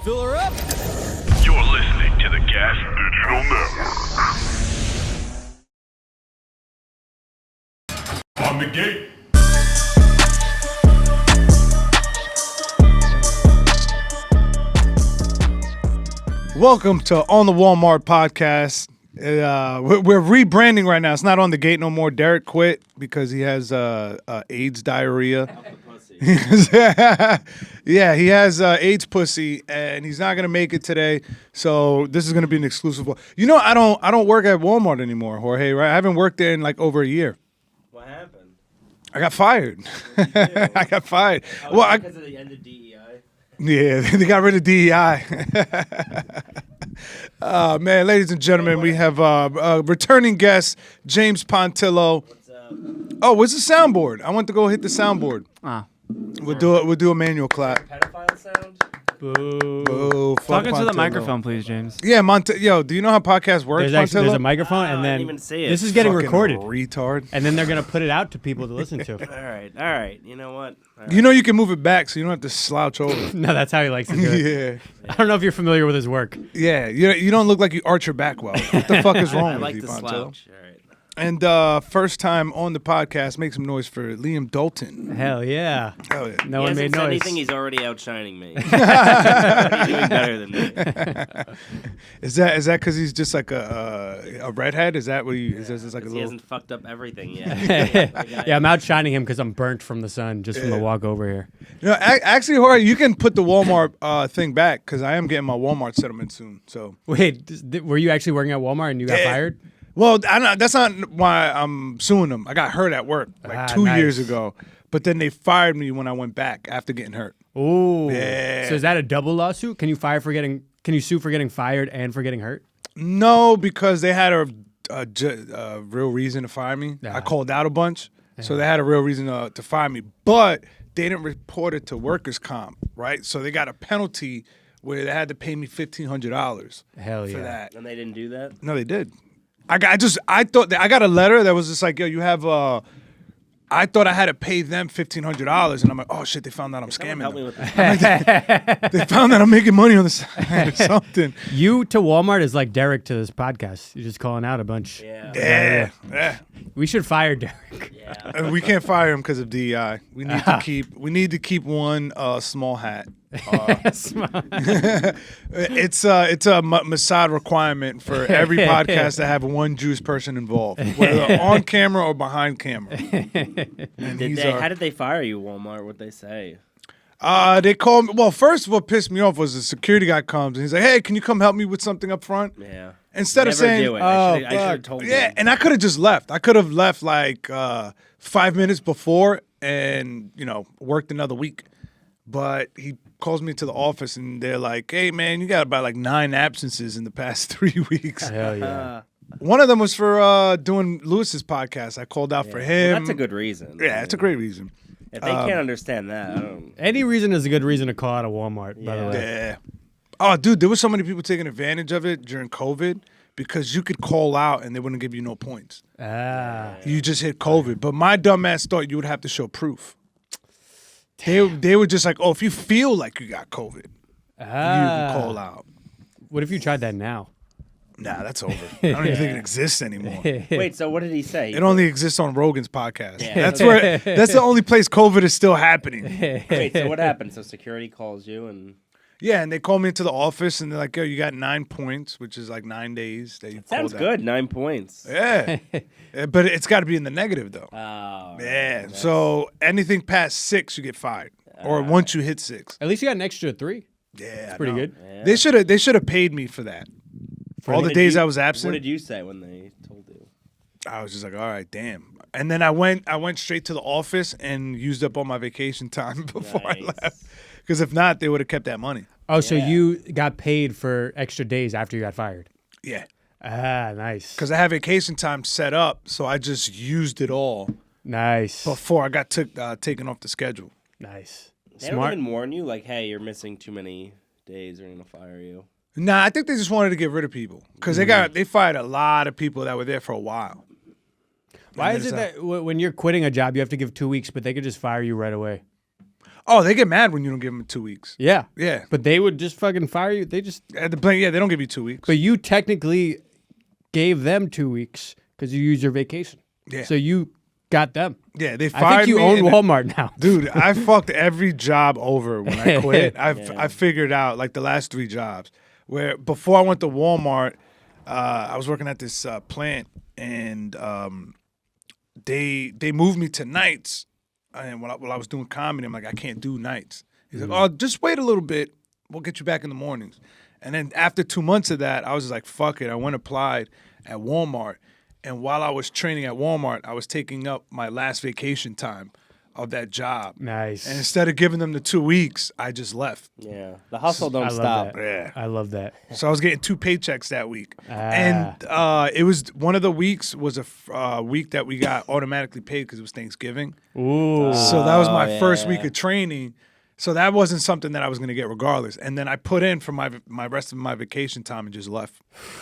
Fill her up. You're listening to the Gas Digital Network. On the gate. Welcome to On the Walmart podcast. We're rebranding right now. It's not On the Gate no more. Derek quit because he has AIDS diarrhea. Yeah, he has AIDS pussy, and he's not gonna make it today. So this is gonna be an exclusive one. You know, I don't work at Walmart anymore, Jorge. Right? I haven't worked there in like over a year. What happened? I got fired. I got fired. Because of the end of DEI. Yeah, they got rid of DEI. Man, ladies and gentlemen, we have returning guest, James Pontillo. What's up? Oh, where's the soundboard? I went to go hit the soundboard. We'll do a manual clap. Pedophile sound? Boo. Boo, fuck Talking to the Pontillo. microphone, please, James. Yeah, Yo, do you know how podcasts work, There's Pontillo? a microphone, and I then didn't even see it. this is getting Fucking recorded, retard. and then they're gonna put it out to people to listen to. All right. You know what? All right. You know you can move it back so you don't have to slouch over. No, that's how he likes to do it. Yeah. I don't know if you're familiar with his work. Yeah, you don't look like you arch your back well. What the fuck is wrong I with like you, the Pontillo? slouch. All right. And first time on the podcast, make some noise for Liam Dalton. Hell yeah. Hell yeah. No He one hasn't made said noise. anything. He's already outshining me. He's already doing better than me. Is that because he's just like a redhead? Is that what he is? This like a He little? hasn't fucked up everything yet. Yeah, I'm outshining him because I'm burnt from the sun just from the walk over here. You know, actually, Jorge, you can put the Walmart thing back because I am getting my Walmart settlement soon. So Wait, were you actually working at Walmart and you got Yeah. fired? well, that's not why I'm suing them. I got hurt at work like 2 nice. years ago, but then they fired me when I went back after getting hurt. Ooh. Yeah. So is that a double lawsuit? Can you sue for getting fired and for getting hurt? No, because they had a real reason to fire me. Yeah. I called out a bunch, so they had a real reason to fire me. But they didn't report it to workers' comp, right? So they got a penalty where they had to pay me $1,500 Hell for yeah. that. And they didn't do that? No, they did. I thought I got a letter that was just like, yo, you have I thought I had to pay them $1,500, and I'm like, oh shit, they found out I'm Someone scamming help me them. with that. They found that I'm making money on the side or something. You to Walmart is like Derek to this podcast. You're just calling out a bunch. Yeah. Yeah. We should fire Derek. Yeah. And we can't fire him because of DEI. We need to keep one small hat. It's a Mossad requirement for every podcast to have one Jewish person involved, whether on camera or behind camera. And How did they fire you, Walmart? What'd they say? they called me. Well, first, what pissed me off was the security guy comes and he's like, "Hey, can you come help me with something up front?" Yeah. Instead of Never saying, do it. I should have told Yeah, you. and I could have just left. I could have left like 5 minutes before and, worked another week. But he calls me to the office and they're like, "Hey, man, you got about like 9 absences in the past 3 weeks." Hell yeah. One of them was for doing Lewis's podcast. I called out for him. Well, that's a good reason. Yeah, it's a great reason. If they can't understand that, I don't. Any reason is a good reason to call out a Walmart, by the way. Yeah. Oh, dude, there was so many people taking advantage of it during COVID because you could call out and they wouldn't give you no points. You just hit COVID. But my dumb ass thought you would have to show proof. They were just like, oh, if you feel like you got COVID, you can call out. What if you tried that now? Nah, that's over. I don't even think it exists anymore. Wait, so what did he say? It only exists on Rogan's podcast. Yeah. That's the only place COVID is still happening. Wait, so what happened? So security calls you and. Yeah, and they call me into the office and they're like, yo, you got 9 points, which is like 9 days that you Sounds called out. good. 9 points. Yeah. But it's got to be in the negative, though. Oh. Yeah. So anything past 6, you get fired. Or once you hit 6. At least you got an extra 3. Yeah. That's pretty good. Yeah. They should have paid me for that. For all the days I was absent. What did you say when they told you? I was just like, all right, damn. And then I went straight to the office and used up all my vacation time before I left. Because if not, they would have kept that money. Oh, so you got paid for extra days after you got fired? Yeah. Ah, nice. Because I had vacation time set up, so I just used it all Nice. before I got taken off the schedule. Nice. They Smart. don't even warn you, like, hey, you're missing too many days, we're gonna fire you. Nah, I think they just wanted to get rid of people because they fired a lot of people that were there for a while. Why is it that when you're quitting a job, you have to give 2 weeks, but they could just fire you right away? Oh, they get mad when you don't give them 2 weeks. Yeah. Yeah. But they would just fucking fire you. They just. At the plane, yeah, they don't give you 2 weeks. But you technically gave them 2 weeks because you used your vacation. Yeah. So you got them. Yeah, they fired I think you me own and- Walmart now. Dude, I fucked every job over when I quit. I figured out like the last 3 jobs where before I went to Walmart, I was working at this plant and they moved me to nights. And while I was doing comedy, I'm like, I can't do nights. He's like, oh, just wait a little bit. We'll get you back in the mornings. And then after 2 months of that, I was just like, fuck it. I went applied at Walmart. And while I was training at Walmart, I was taking up my last vacation time of that job. Nice. And instead of giving them the 2 weeks, I just left. Yeah, the hustle don't I stop. love that. Yeah. I love that. So I was getting 2 paychecks that week. And it was one of the weeks was a week that we got automatically paid because it was Thanksgiving. Ooh. So that was my first yeah. week of training. So that wasn't something that I was going to get regardless. And then I put in for my rest of my vacation time and just left.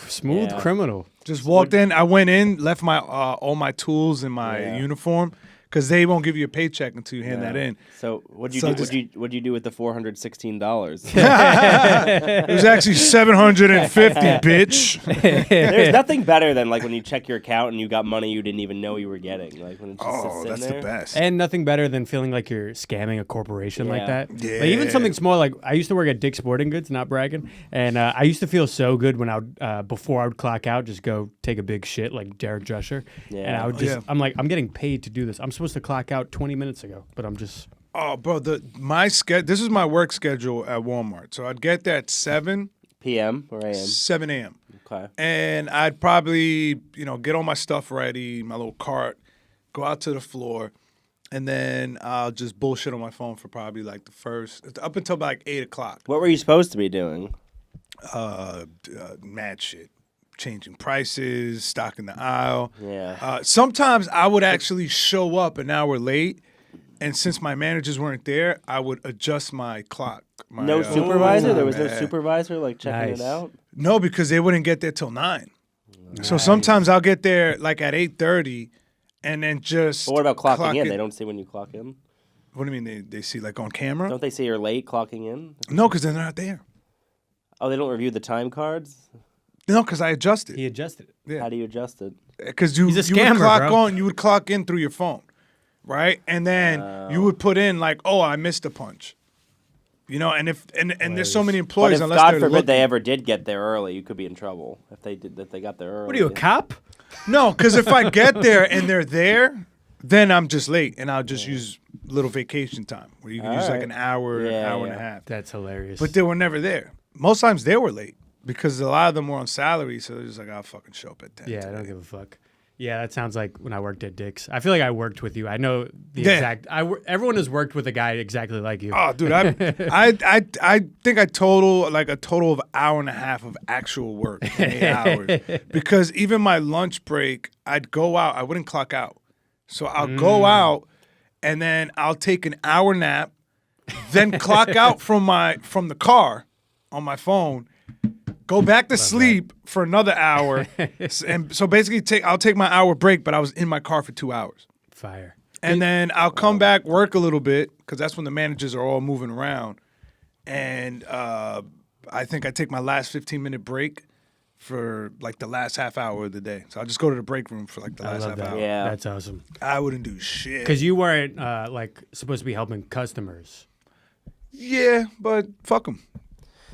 Smooth Yeah. criminal. Just walked in. I went in, left my all my tools in my uniform because they won't give you a paycheck until you hand that in. So what'd you So do? just- What'd you do with the $416? It was actually $750, bitch. There's nothing better than like when you check your account and you got money you didn't even know you were getting. Like when it just sits Oh, in that's there. the best. And nothing better than feeling like you're scamming a corporation like Yeah. that. Like even something small. Like I used to work at Dick's Sporting Goods, not bragging, and I used to feel so good when I would before I would clock out, just go take a big shit like Derek Drescher, and Yeah. I would just I'm like I'm getting paid to do this. I'm supposed to clock out 20 minutes ago, but I'm just Oh, bro, this is my work schedule at Walmart. So I'd get there at 7 PM or AM? 7 a.m. Okay. And I'd probably, get all my stuff ready, my little cart, go out to the floor, and then I'll just bullshit on my phone for probably like the first, up until like 8 o'clock. What were you supposed to be doing? Mad shit. Changing prices, stocking the aisle. Yeah. Sometimes I would actually show up an hour late, and since my managers weren't there, I would adjust my clock. No supervisor? There was no man. supervisor like checking Nice. it out? No, because they wouldn't get there till 9. So sometimes I'll get there like at 8:30, and then just. But what about clocking clock in? They don't see when you clock in? What do you mean they see like on camera? Don't they say you're late clocking in? No, because they're not there. Oh, they don't review the time cards? No, because I adjusted. he adjusted it. Yeah. How do you adjust it? Because you He's a would scammer, clock bro. on, you would clock in through your phone, right? And then you would put in like, oh, I missed a punch. And if there's so many But employees if unless God they're forbid looking. they ever did get there early, you could be in trouble if they got there early. What are you, a cop? No, because if I get there and they're there, then I'm just late and I'll just use little vacation time where you can use like Alright. an hour, Yeah, hour and a yeah. half. That's hilarious. But they were never there. Most times they were late because a lot of them were on salary, so they're just like, I'll fucking show up at 10. yeah, I today. don't give a fuck. Yeah, that sounds like when I worked at Dick's. I feel like I worked with you. I know the Yeah. exact. Everyone has worked with a guy exactly like you. Oh, dude, I think I total of hour and a half of actual work, in 8 hours. Because even my lunch break, I'd go out. I wouldn't clock out, so I'll go out, and then I'll take an hour nap, then clock out from the car on my phone, go back to sleep for another hour, and so basically I'll take my hour break, but I was in my car for 2 hours. Fire. And then I'll come back, work a little bit, because that's when the managers are all moving around. And I think I take my last 15-minute break for like the last half hour of the day. So I'll just go to the break room for like the I last love half that. hour. Yeah. That's awesome. I wouldn't do shit. Because you weren't like supposed to be helping customers. Yeah, but fuck them.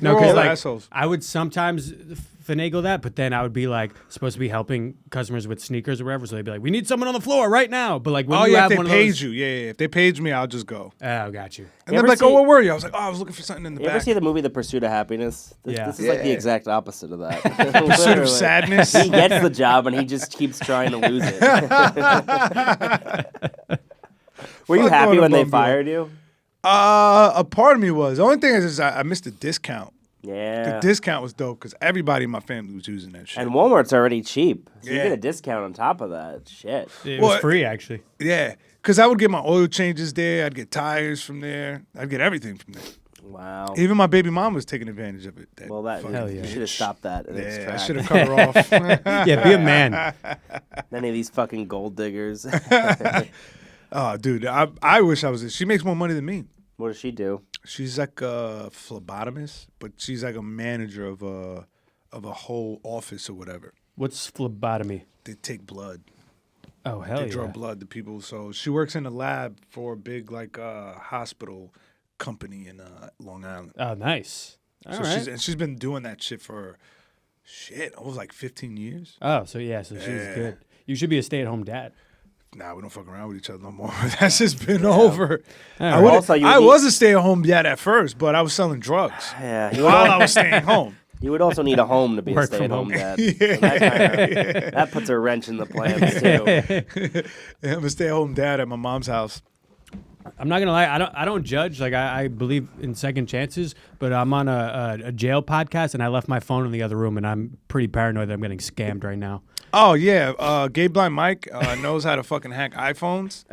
No, We're because all like assholes. I would sometimes finagle that, but then I would be like supposed to be helping customers with sneakers or whatever. So they'd be like, "We need someone on the floor right now." But like when Oh you yeah, have if they one of page those, you. Yeah. If they page me, I'll just go. oh, got you. And You they're ever like, see- oh, where were you? I was like, oh, I was looking for something in the You ever back. see the movie The Pursuit of Happiness? Yeah. This is like the Yeah. exact opposite of that. Pursuit Literally. of sadness. He gets the job and he just keeps trying to lose it. Were you Fuck happy going when they above board. fired you? A part of me was. The only thing is I missed the discount. Yeah. The discount was dope because everybody in my family was using that shit. And Walmart's already cheap. So you Yeah. get a discount on top of that. Shit. It Well, was free actually. Yeah, because I would get my oil changes there. I'd get tires from there. I'd get everything from there. Wow. Even my baby mom was taking advantage of it. Well, that fucking Hell yeah. you bitch. should have stopped that in its Yeah, I tracks. should have cut her off. Yeah, be a man. Any of these fucking gold diggers. Oh, dude, I wish I was. She makes more money than me. What does she do? She's like a phlebotomist, but she's like a manager of a whole office or whatever. What's phlebotomy? They take blood. Oh, hell They yeah. draw blood to people. So she works in a lab for a big like hospital company in Long Island. Oh, nice. All So right. she's been doing that shit for almost like 15 years. Oh, so she's good. You should be a stay-at-home dad. Nah, we don't fuck around with each other no more. That's just been over. All I, right. would've- Also, you I would was a stay-at-home dad at first, but I was selling drugs Yeah, while I was staying home. you would also need a home to be a Work from stay-at-home home. dad. So that puts a wrench in the plans too. Yeah, I'm a stay-at-home dad at my mom's house. I'm not gonna lie. I don't judge. Like I believe in second chances, but I'm on a jail podcast and I left my phone in the other room and I'm pretty paranoid that I'm getting scammed right now. Oh yeah, Gay Blind Mike knows how to fucking hack iPhones,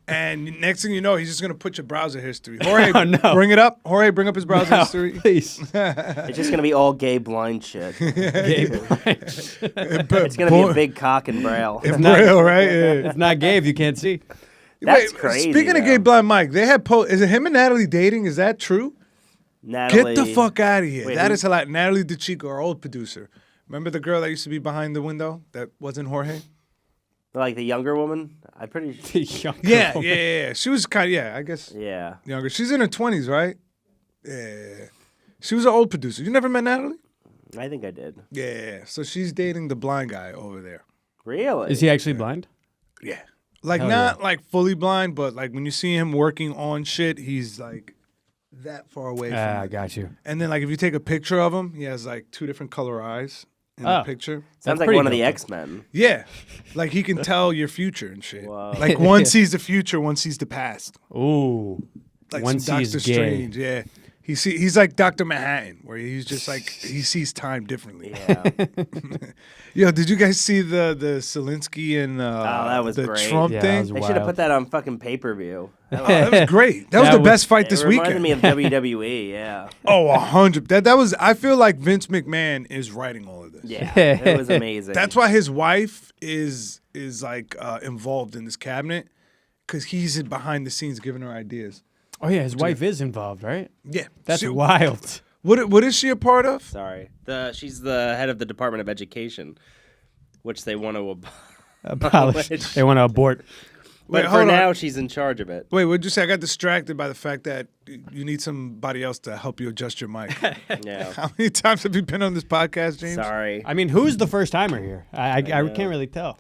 and next thing you know, he's just gonna put your browser history. Jorge, Oh, no. bring it up. Jorge, bring up his browser No, history. please. It's just gonna be all gay blind shit. Gabe. It's gonna be a big cock and braille. It's real, right? Yeah. It's not gay if you can't see. That's crazy. Speaking of though. Gay Blind Mike, they had is it him and Natalie dating? Is that true? Natalie, Get the fuck out of here. Wait, That who? is hilarious. Natalie DeChico, our old producer. Remember the girl that used to be behind the window that wasn't Jorge? Like the younger woman. I'm pretty sure. The younger Yeah, woman. yeah. She was kind of, I guess Yeah. younger. She's in her 20s, right? Yeah. She was an old producer. You never met Natalie? I think I did. Yeah. So she's dating the blind guy over there. Really? Is he actually blind? Yeah. Like, Hell not like fully blind, but like when you see him working on shit, he's like that far away from I it. got you. And then, like, if you take a picture of him, he has like 2 different color eyes in Oh. the picture. Sounds That's like pretty one of the dope. X-Men. Yeah. Like, he can tell your future and shit. Wow. Like, one sees the future, one sees the past. Ooh. Like One some sees Doctor gay. Strange, yeah. He's like Dr. Manhattan, where he's just like, he sees time differently. Yeah. Yo, did you guys see the Zelensky and that was the great. Trump Yeah, thing? that They was should have wild. put that on fucking pay-per-view. That was, That was great. That was That the was- best fight it this reminded weekend. me of WWE. Yeah. Oh, 100. That was. I feel like Vince McMahon is writing all of this. Yeah. It was amazing. That's why his wife is like involved in this cabinet, because he's behind the scenes giving her ideas. Oh yeah, his wife is involved, right? Yeah, That's She- wild. What is she a part of? Sorry. She's the head of the Department of Education, which they want to Abolish. Abolish. They want to abort. Wait, But for hold on. now, she's in charge of it. Wait, what'd you say? I got distracted by the fact that you need somebody else to help you adjust your mic. Yeah. How many times have you been on this podcast, James? Sorry. I mean, who's the first timer here? I can't really tell.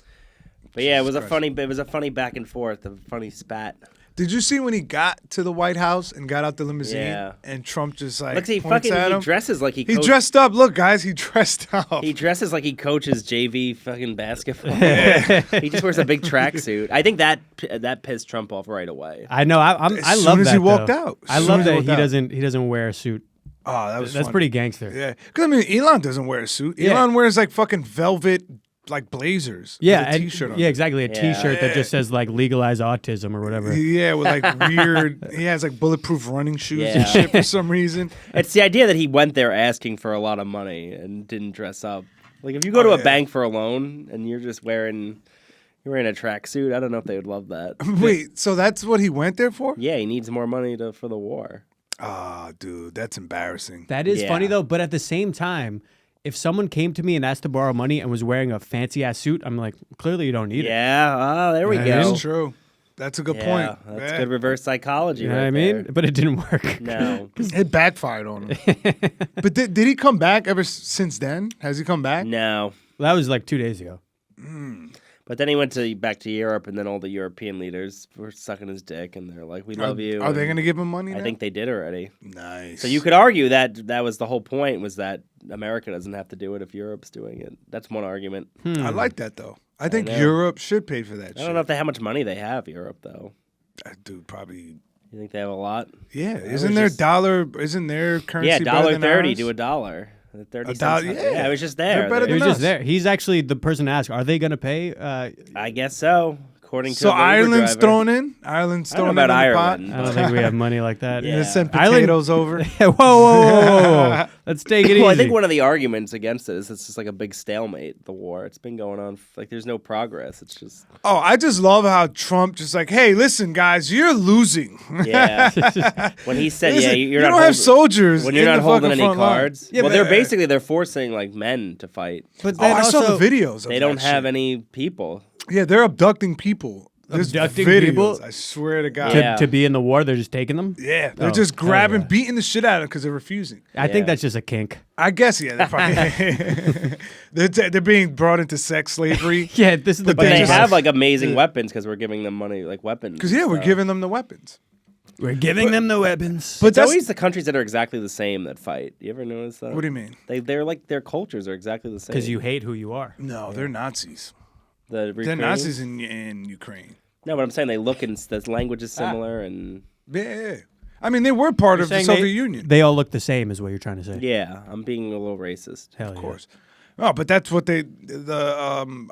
But yeah, it was a funny back and forth, a funny spat. Did you see when he got to the White House and got out the limousine Yeah. and Trump just like Look, he points at him? dresses like he He dressed up. Look, guys, he dressed up. He dresses like he coaches JV fucking basketball. He just wears a big tracksuit. I think that pissed Trump off right away. I know. I As love soon as that. he walked though. out. I As soon love as he that walked he out. doesn't wear a suit. Oh, that was That's funny. pretty gangster. Yeah, because I mean, Elon doesn't wear a suit. Yeah. Elon wears like fucking velvet like blazers. Yeah, with a and- t-shirt on. yeah, exactly. A Yeah. T-shirt that just says like legalize autism or whatever. Yeah, with like weird. He has like bulletproof running shoes Yeah. and shit for some reason. It's the idea that he went there asking for a lot of money and didn't dress up. Like if you go to a yeah. bank for a loan and you're just wearing a tracksuit, I don't know if they would love that. Wait, so that's what he went there for? Yeah, he needs more money for the war. Ah, dude, that's embarrassing. That is Yeah. funny though, but at the same time, if someone came to me and asked to borrow money and was wearing a fancy ass suit, I'm like, clearly you don't need it. Yeah, there we That go. is true. That's a good Yeah, point. that's Yeah. good reverse psychology. You know right what I mean? there. But it didn't work. No, It backfired on him. But did he come back ever since then? Has he come back? no. That was like 2 days ago. But then he went back to Europe, and then all the European leaders were sucking his dick, and they're like, "We love you." Are they and going to give him money now? I think they did already. Nice. So you could argue that that was the whole point, was that America doesn't have to do it if Europe's doing it. That's one argument. I like that, though. I think know. Europe should pay for that I don't know how much money they have, Europe, though. Dude, probably. You think they have a lot? Yeah. was Isn't their just- dollar, isn't their currency Yeah, better than $1.30 ours? to $1. 30 dollar- cents. yeah. I was just They're there. better He was than just us. there. He's actually the person to ask, are they going to pay? I guess so, according to So the Uber Ireland's driver. thrown in? Ireland's I don't thrown know in about on the Ireland. pot? I don't think we have money like that. Yeah. Let's send Ireland- potatoes over. whoa. Let's take it easy. Well, I think one of the arguments against it is it's just like a big stalemate, the war. It's been going on, like there's no progress. It's just... Oh, I just love how Trump just like, hey, listen, guys, you're losing. Yeah. When he said, Listen, you're you not don't holding, have soldiers. when you're in not the holding fucking any front line. cards. Yeah, well, but- they're forcing like men to fight. But Oh, then I saw also- the videos. They of don't that have shit. any people. Yeah, they're abducting people. There's Abducting videos, people? I swear to God. Yeah. To be in the war, they're just taking them? Yeah, they're Oh, just hell grabbing, yeah. beating the shit out of them because they're refusing. I think Yeah. that's just a kink. I guess, yeah. They're, probably, they're being brought into sex slavery. Yeah, this is the But they best. have like amazing weapons because we're giving them money, like weapons. Because, yeah, we're So- giving them the weapons. We're giving them the weapons. But It's that's, always the countries that are exactly the same that fight. You ever notice that? what do you mean? They're like their cultures are exactly the same. Because you hate who you are. No, they're Nazis. They're They're Nazis in Ukraine. No, but I'm saying they look and the language is similar and Yeah. I mean, they were part of the Saying Soviet they, Union. They all look the same, is what you're trying to say. yeah, I'm being a little racist. Hell Of course. Oh, but that's what I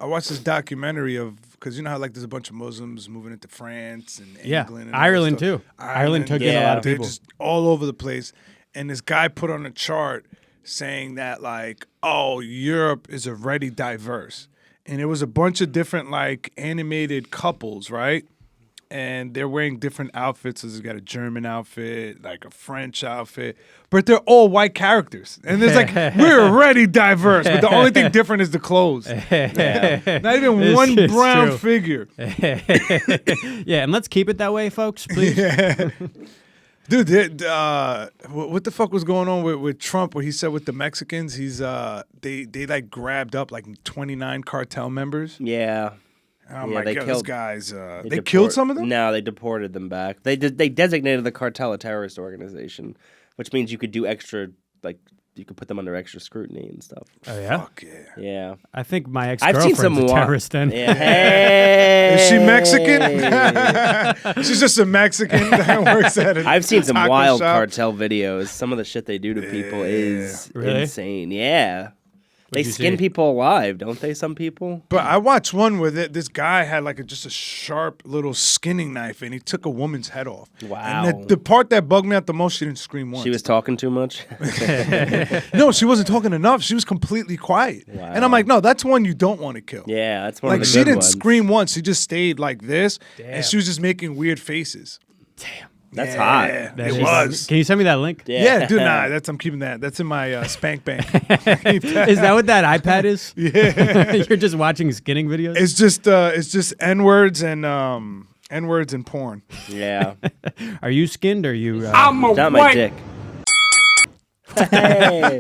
watched this documentary of, because you know how like there's a bunch of Muslims moving into France and Yeah, England and all that Ireland stuff? too. Ireland took in a Yeah. lot of They're people. just all over the place. And this guy put on a chart saying that like, oh, Europe is already diverse. And it was a bunch of different like animated couples, right? And they're wearing different outfits. So there's got a German outfit, like a French outfit, but they're all white characters. And there's like, we're already diverse, but the only thing different is the clothes. Not even This one is brown true. figure. Yeah, and let's keep it that way, folks, please. Dude, what the fuck was going on with Trump? Where he said with the Mexicans, he's they like grabbed up like 29 cartel members. Yeah. Oh Yeah, my they god, those killed- guys! They killed some of them. No, they deported them back. They designated the cartel a terrorist organization, which means you could do extra, like you could put them under extra scrutiny and stuff. Oh, yeah? Fuck yeah! Yeah. I think my I've seen ex-girlfriend's some a wa- terrorist then. Yeah. Hey. Is she Mexican? She's just a Mexican that works at a I've seen some taco wild shop. cartel videos. Some of the shit they do to people is Really? insane. Yeah. They you skin see? people alive, don't they? Some people. But I watched one where this guy had like just a sharp little skinning knife, and he took a woman's head off. Wow. And the part that bugged me out the most, she didn't scream once. She was talking too much. No, she wasn't talking enough. She was completely quiet. And I'm like, no, that's one you don't want to kill. Yeah, that's one Like of the she good didn't ones. scream once. She just stayed like this, Damn. and she was just making weird faces. That's Yeah, hot. That It is- was. Can you send me that link? Yeah, dude, nah, I'm keeping that. That's in my spank bank. Is that what that iPad is? Yeah. You're just watching skinning videos? It's just N-words and N-words and porn. Yeah. Are you skinned or are you... Not my dick. Hey.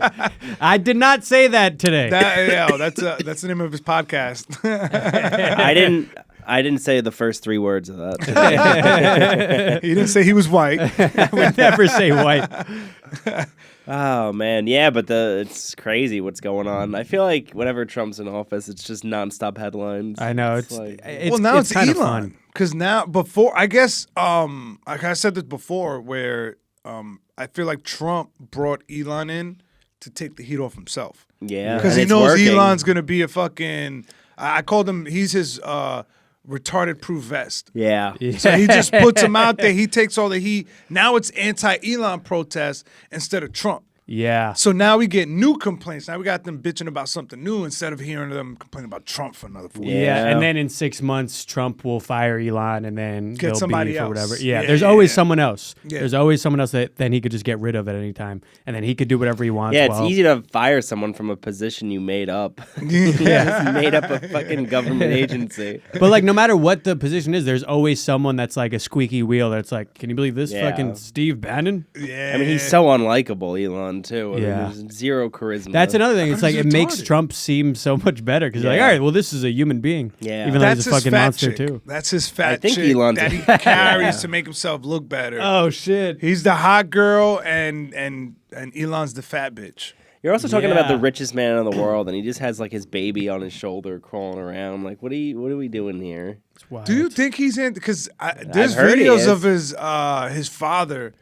I did not say that today. That's the name of his podcast. I didn't say the first 3 words of that. He didn't say he was white. would never say white. Oh man, yeah, but it's crazy what's going on. I feel like whenever Trump's in office, it's just nonstop headlines. I know. Well, now it's kind of Elon. fun. Because now, before, I guess, like I said this before, where I feel like Trump brought Elon in to take the heat off himself. Yeah, Because and he it's knows working. Elon's going to be a fucking, I called him, he's his retarded proof vest. Yeah. So he just puts him out there. He takes all the heat. Now it's anti-Elon protests instead of Trump. Yeah. So now we get new complaints. Now we got them bitching about something new instead of hearing them complaining about Trump for another 4 years. Yeah, Yeah. and then in 6 months, Trump will fire Elon, and then Get there'll somebody be for else. whatever. Yeah, Yeah, there's yeah, always yeah. someone else. Yeah. There's always someone else that then he could just get rid of at any time, and then he could do whatever he wants. Yeah, it's while- easy to fire someone from a position you made up. Just made up a fucking government agency. But like, no matter what the position is, there's always someone that's like a squeaky wheel. That's like, can you believe this Yeah. fucking Steve Bannon? Yeah. I mean, he's so unlikable, Elon, too. I mean, Yeah. there's zero charisma. That's another thing. It's like He's it makes retarded. Trump seem so much better because you're like, Yeah. all right, well, this is a human being. Yeah. even though That's he's a his fucking fat monster chick. too. That's his fat I think chick Elon's that a- he carries Yeah. to make himself look better. Oh shit! He's the hot girl, and Elon's the fat bitch. You're also talking about the Yeah. richest man in the world, and he just has like his baby on his shoulder crawling around. Like, what are we doing here? It's wild. Do you think he's in? Because there's heard he videos is. of his father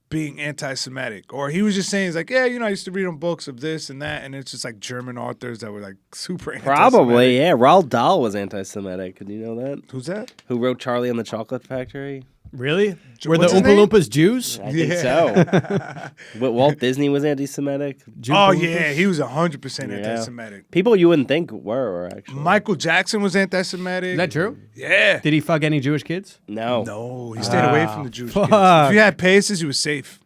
being anti-Semitic, or he was just saying, he's like, yeah, I used to read on books of this and that, and it's just like German authors that were like super Probably, anti-Semitic. yeah. Roald Dahl was anti-Semitic. Did you know that? Who's that? Who wrote Charlie and the Chocolate Factory? Really? Were the What's his Oompa name? Loompas Jews? I think so. Walt Disney was anti-Semitic. Oh yeah, he was 100% anti-Semitic. People you wouldn't think were actually. Michael Jackson was anti-Semitic. Is that true? Yeah. Did he fuck any Jewish kids? No. No, he stayed away from the Jewish kids. fuck. If you had passes, you were safe.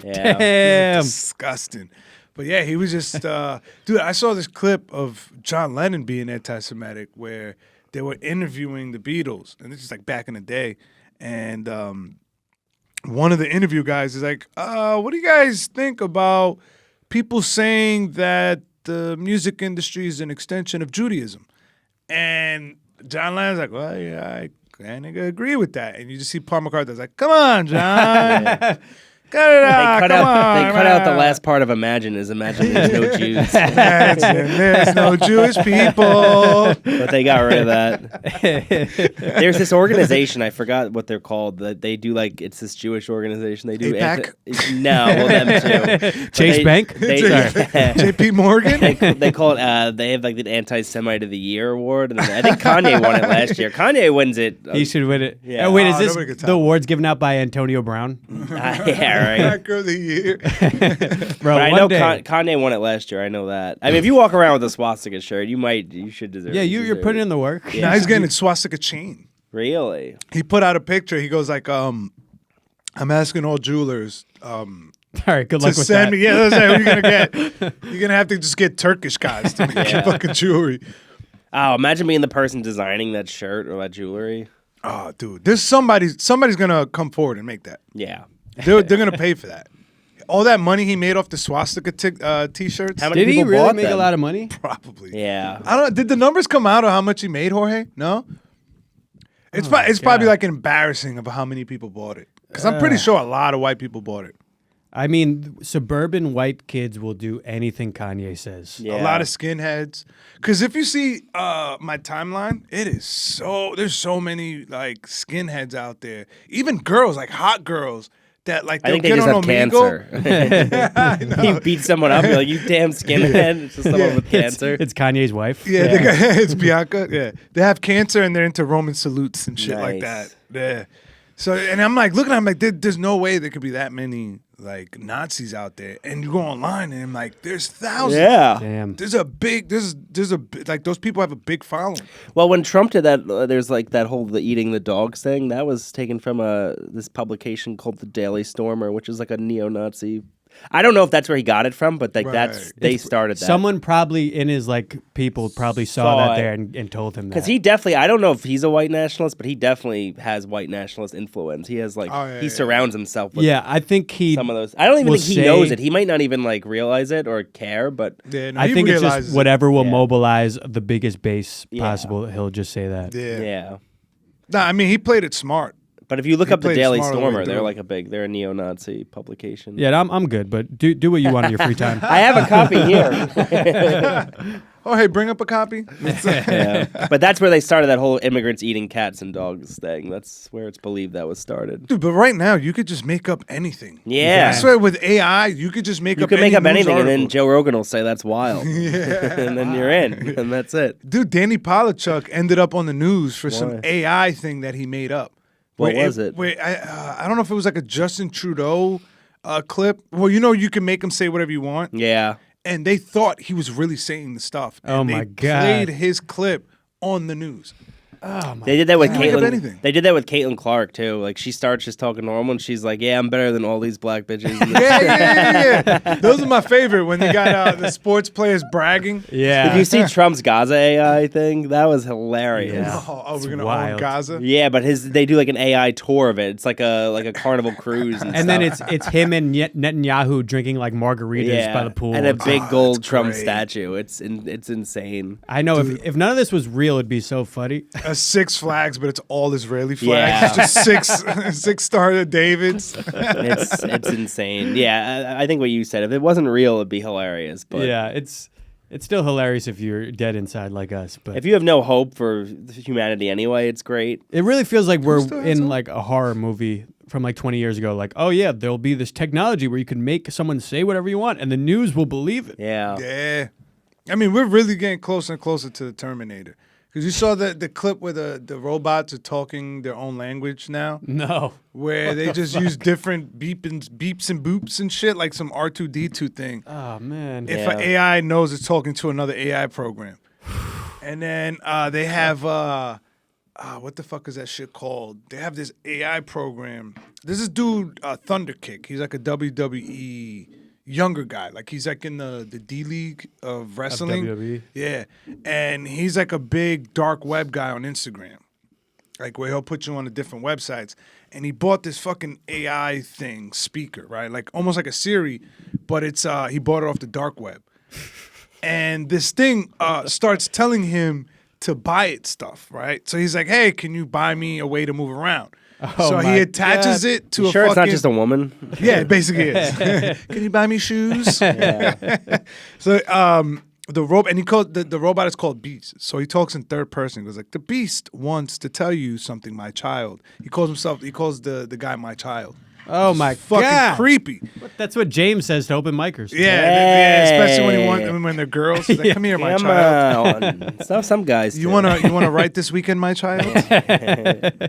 Yeah. Damn. Disgusting. But yeah, he was just dude, I saw this clip of John Lennon being anti-Semitic where they were interviewing the Beatles, and this is like back in the day, and one of the interview guys is like, what do you guys think about people saying that the music industry is an extension of Judaism? And John Lennon's like, well, yeah, I kind of agree with that. And you just see Paul McCartney's like, come on, John. Cut it out. They Come on. cut out the last part of Imagine there's no Jews. There's no Jewish people. But they got rid of that. There's this organization, I forgot what they're called, that they do like, it's this Jewish organization. They do AIPAC? No, well, them too. Chase Bank? JP Morgan? They call it, they have like the Anti-Semite of the Year award. And I think Kanye won it last year. Kanye wins it. He should win it. Yeah. Oh, wait, is nobody this could the tell. awards given out by Antonio Brown? Yeah, right. Hacker of the year. Bro, But I one know day. Kanye won it last year. I know that. I mean, if you walk around with a swastika shirt, you should deserve it. Yeah, you're deserve putting it. in the work. Now he's getting a swastika chain. Really? He put out a picture. He goes like, I'm asking all jewelers All right, good to luck with send that. me. Yeah, that's what you're gonna get. You're gonna have to just get Turkish guys to make your fucking jewelry. Oh, imagine being the person designing that shirt or that jewelry. Oh, dude, there's somebody's gonna come forward and make that. Yeah. They're gonna pay for that. All that money he made off the swastika t-shirts. How many Did he people really bought make a them? lot of money? Probably. Yeah. I don't. Did the numbers come out of how much he made, Jorge? No. It's it's probably God. like embarrassing of how many people bought it. Because I'm pretty sure a lot of white people bought it. I mean, suburban white kids will do anything Kanye says. Yeah. A lot of skinheads. Because if you see my timeline, it is there's so many like skinheads out there. Even girls, like hot girls, that like I they'll think they get just on have Omegle. cancer. I know. You beat someone up, you're like, you damn skinhead. It's just someone with cancer. It's Kanye's wife. Yeah, they got, it's Bianca. Yeah, they have cancer and they're into Roman salutes and shit like that. Nice. Yeah. So and I'm like looking, I'm like, there's no way there could be that many like Nazis out there. And you go online and I'm like, there's thousands. Yeah. Damn. There's like those people have a big following. Well, when Trump did that, there's like that whole the eating the dogs thing. That was taken from this publication called the Daily Stormer, which is like a neo-Nazi. I don't know if that's where he got it from, but like Right. they started that. Someone probably in his like people probably saw Saw that it. there and told him that. Because he definitely, I don't know if he's a white nationalist, but he definitely has white nationalist influence. He has like, he surrounds himself with yeah, I think he. some of those. I don't even will think he say- knows it. He might not even like realize it or care, but Yeah, no, I he think it's realizes just it. whatever will Yeah. mobilize the biggest base Yeah. possible. He'll just say that. Yeah. yeah. Nah, I mean he played it smart. But if you look He up the played Daily smart the way Stormer, he they're did. like they're a neo-Nazi publication. Yeah, I'm good, but do what you want on your free time. I have a copy here. Oh hey, bring up a copy. Yeah. But that's where they started that whole immigrants eating cats and dogs thing. That's where it's believed that was started. Dude, but right now you could just make up anything. Yeah. I swear with AI, you could just make You up can make up news anything, and then article. Joe Rogan will say that's wild. And then you're in, and that's it. Dude, Danny Polachuk ended up on the news for some Why? AI thing that he made up. What Where was it? Where I don't know if it was like a Justin Trudeau clip. Well, you know you can make him say whatever you want. Yeah. And they thought he was really saying the stuff. And Oh they my God. played his clip on the news. They did that with Can't make up Caitlyn. anything. They did that with Caitlyn Clark too. Like she starts just talking normal, and she's like, "Yeah, I'm better than all these black bitches." Yeah. Those are my favorite when they got the sports players bragging. Yeah. Did you see Trump's Gaza AI thing? That was hilarious. Oh, we're gonna own wild. Gaza. Yeah, but they do like an AI tour of it. It's like a carnival cruise, And then it's him and Netanyahu drinking like margaritas by the pool. and a big gold that's Trump great. statue. It's insane. I know if none of this was real, it'd be so funny. A Six Flags, but it's all Israeli flags. Yeah. It's just six Star Davids. It's insane. Yeah, I think what you said. If it wasn't real, it'd be hilarious. But Yeah, it's still hilarious if you're dead inside like us. But if you have no hope for humanity anyway, it's great. it really feels like we're still has in hope? like a horror movie from like 20 years ago. Like, oh yeah, there'll be this technology where you can make someone say whatever you want, and the news will believe it. Yeah. Yeah. I mean, we're really getting closer and closer to the Terminator. Because you saw the clip where the robots are talking their own language now, No. where they just use different beeps and boops and shit, like some R2D2 thing. Oh man. If an AI knows it's talking to another AI program. And then they have, what the fuck is that shit called? They have this AI program. There's this dude, Thunderkick. He's like a WWE younger guy. Like he's like in the D League of wrestling. WWE? Yeah. And he's like a big dark web guy on Instagram. Like where he'll put you on the different websites. And he bought this fucking AI thing, speaker, right? Like almost like a Siri, but it's he bought it off the dark web. And this thing starts telling him to buy it stuff, right? So he's like, hey, can you buy me a way to move around? Oh so he attaches God. it to You a sure fucking... it's not just a woman? Yeah, it basically is. Can you buy me shoes? So the robot, and he called the robot is called Beast. So he talks in third person. He goes like, the Beast wants to tell you something, my child. He calls the guy my child. Oh my Fucking God. creepy. That's what James says to open micers. Yeah, especially when they're girls. He's like, come here, my Come child. on. Some guys. You do. wanna write this weekend, my child?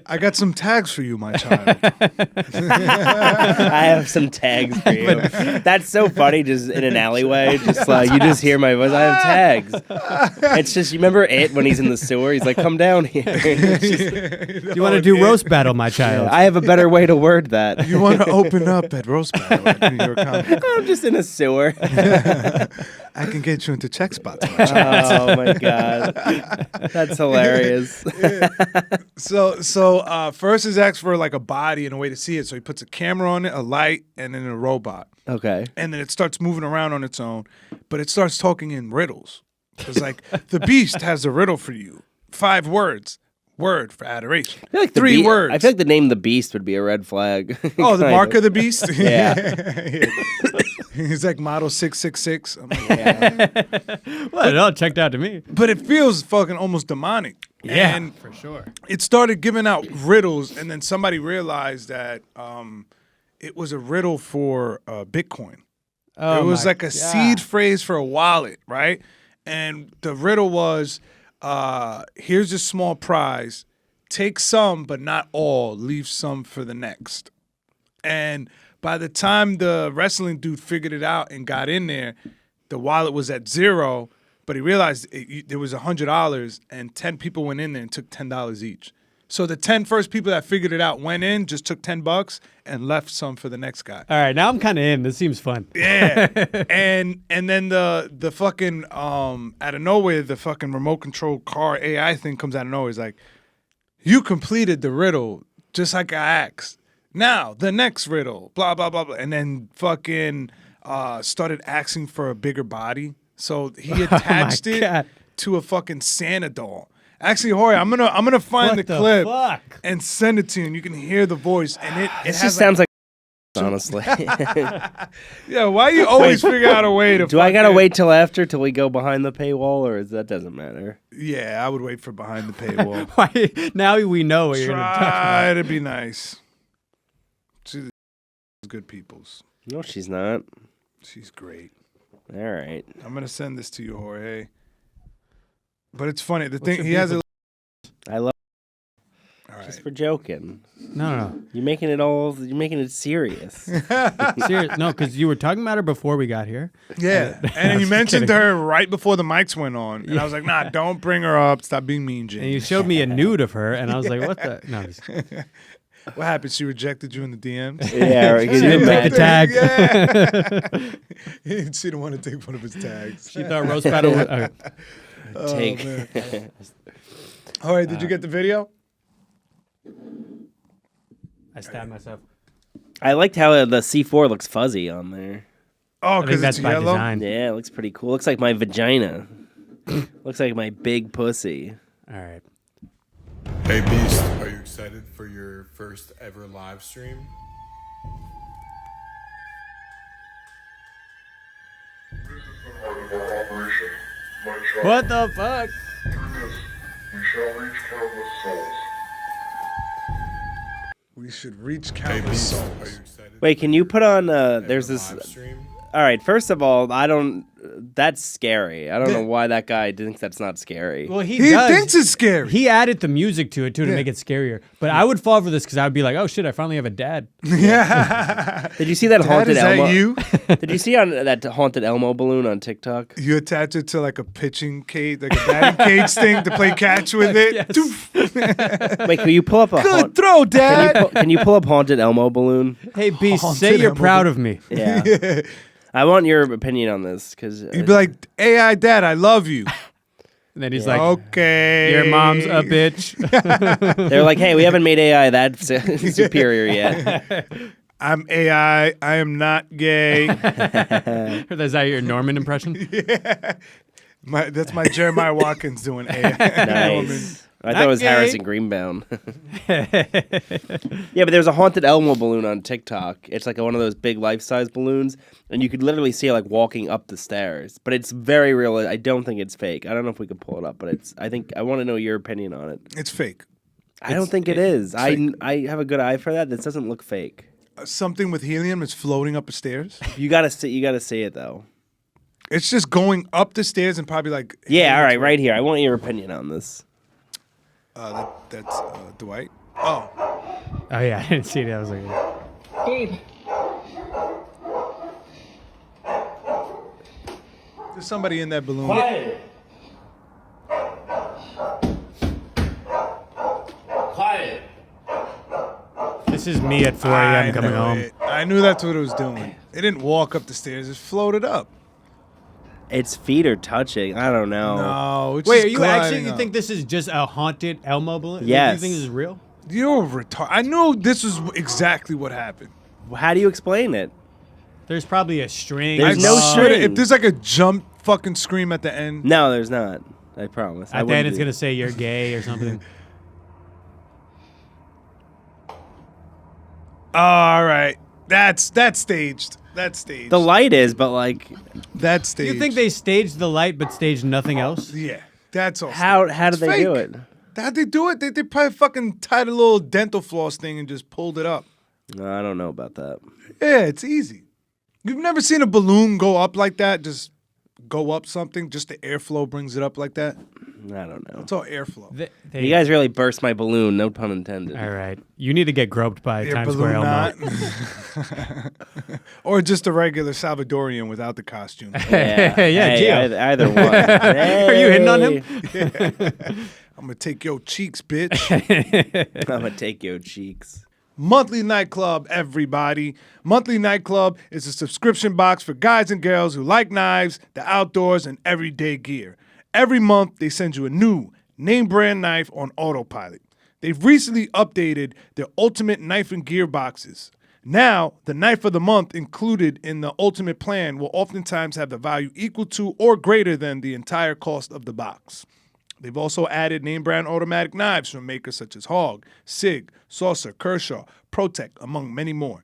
I got some tags for you, my child. I have some tags for you. That's so funny. Just in an alleyway, just like you just hear my voice. I have tags. It's just you remember it when he's in the sewer. He's like, "Come down here." Do you want to do roast battle, my child? I have a better way to word that. You want to open up at roast battle at New York Comic? I'm just in a sewer. I can get you into check spots, my child. Oh my God, that's hilarious. So first is asked for like a body and a way to see it. So he puts a camera on it, a light, and then a robot. Okay. And then it starts moving around on its own, but it starts talking in riddles. It's like, the Beast has a riddle for you. 5 words. Word for adoration. I feel like 3 words. I feel like the name the Beast would be a red flag. Oh, the Kind mark of. of the Beast? Yeah. He's like model 666. I'm like, Well, it all checked out to me. but it feels fucking almost demonic. Yeah, And for sure. it started giving out riddles, and then somebody realized that it was a riddle for Bitcoin. Oh it was my like a seed phrase for a wallet, right? And the riddle was, here's a small prize. Take some, but not all. Leave some for the next. And by the time the wrestling dude figured it out and got in there, the wallet was at 0, but he realized there was $100, and 10 people went in there and took $10 each. So the 10 first people that figured it out went in, just took $10 and left some for the next guy. All right, now I'm kind of in. This seems fun. Yeah. and then the fucking out of nowhere, the fucking remote control car AI thing comes out of nowhere. It's like, you completed the riddle just like I asked. Now the next riddle, blah blah blah blah, and then fucking started asking for a bigger body. So he attached God. it to a fucking Santa doll. Actually, Jorge, I'm gonna find What the the clip fuck? and send it to you, and you can hear the voice. And it This has just sounds like honestly. yeah. Why you always figure out a way to? Do I gotta fucking- wait till we go behind the paywall, or that doesn't matter? Yeah, I would wait for behind the paywall. Why? Now we know what you're going to talk about. Try to be nice. She's good peoples. No, she's not. She's great. All right. I'm gonna send this to you, Jorge. But it's funny. The What's thing your he has a. I love All just right. for joking. No. You're making it serious. Serious? No, because you were talking about her before we got here. Yeah, and you mentioned her right before the mics went on, and I was like, "Nah, don't bring her up. Stop being mean, James." And you showed me a nude of her, and I was like, what the? No. What happened? She rejected you in the DMs. Yeah, right, can you Take imagine? the tag. Yeah. She didn't want to take one of his tags. She thought roast battle was... Take. Man. All right, did you get the video? I stabbed myself. I liked how the C4 looks fuzzy on there. Oh, I think because that's it's by yellow. design. Yeah, it looks pretty cool. Looks like my vagina. Looks like my big pussy. All right. Hey Beast, are you excited for your first ever live stream? This is the heart of our operation. My child. What the fuck? Through this, we shall reach countless souls. We should reach Hey countless Beast, souls. are you excited? Wait, can you put on? There's for this. live stream? All right. First of all, I don't. that's scary. I don't know why that guy thinks that's not scary. Well, he He does. thinks it's scary. He added the music to it too to make it scarier. But I would fall for this because I would be like, "Oh shit, I finally have a dad." Yeah. Did you see that Dad, haunted is that Elmo? you? Did you see on that haunted Elmo balloon on TikTok? You attach it to like a pitching cage, like a batting cage thing to play catch with it. Yes. Doof. Wait, can you pull up a Good throw, Dad. Can you pull up haunted Elmo balloon? Hey, Beast, Haunted say you're Elmo proud of me. Yeah. I want your opinion on this because You'd be like, AI Dad, I love you. And then he's like, Okay. "Your mom's a bitch." they're like, hey, we haven't made AI that superior yet. I'm AI. I am not gay. Is that your Norman impression? That's my Jeremiah Watkins doing AI. Nice. I thought it was gay. Harrison Greenbaum. Yeah, but there's a haunted Elmo balloon on TikTok. It's like one of those big life-size balloons, and you could literally see it like walking up the stairs. But it's very real. I don't think it's fake. I don't know if we can pull it up, but I want to know your opinion on it. It's fake. I don't think it is. I have a good eye for that. This doesn't look fake. Something with helium is floating up the stairs. You gotta see it though. It's just going up the stairs and probably like. Yeah, all right, right here. I want your opinion on this. That's Dwight. Oh. Oh yeah, I didn't see it. I was like, Gabe, There's somebody in that balloon. quiet. Quiet. "This is me at 4 a.m. coming knew home." it. I knew that's what it was doing. It didn't walk up the stairs. It floated up. Its feet are touching. I don't know. No. It's Wait, just are you actually? gliding You up. think this is just a haunted Elmo balloon? Yes. You think this is real? You're retarded. I knew this was exactly what happened. How do you explain it? There's probably a string. There's no involved. string. If there's like a jump fucking scream at the end. No, there's not. I promise. I At the wouldn't end, it's do- gonna say you're gay or something. All right. That's staged. That's staged. The light is, but like, That's staged. You think they staged the light but staged nothing else? Yeah. That's all. how staged. did It's they do fake. it? How'd they do it? They probably fucking tied a little dental floss thing and just pulled it up. No, I don't know about that. Yeah, it's easy. You've never seen a balloon go up like that? Just go up something? Just the airflow brings it up like that? I don't know. It's all airflow. You guys really burst my balloon. No pun intended. All right. You need to get groped by Your Times Square balloon Elmo. knot. Or just a regular Salvadorian without the costume. Yeah, Yeah, hey, Geo. either one. Are you hitting on him? I'm going to take your cheeks, bitch. I'm gonna take your cheeks. Monthly Nightclub, everybody. Monthly Nightclub is a subscription box for guys and girls who like knives, the outdoors, and everyday gear. Every month, they send you a new name brand knife on autopilot. They've recently updated their ultimate knife and gear boxes. Now, the knife of the month included in the ultimate plan will oftentimes have the value equal to or greater than the entire cost of the box. They've also added name brand automatic knives from makers such as Hog, Sig, Saucer, Kershaw, Protec, among many more.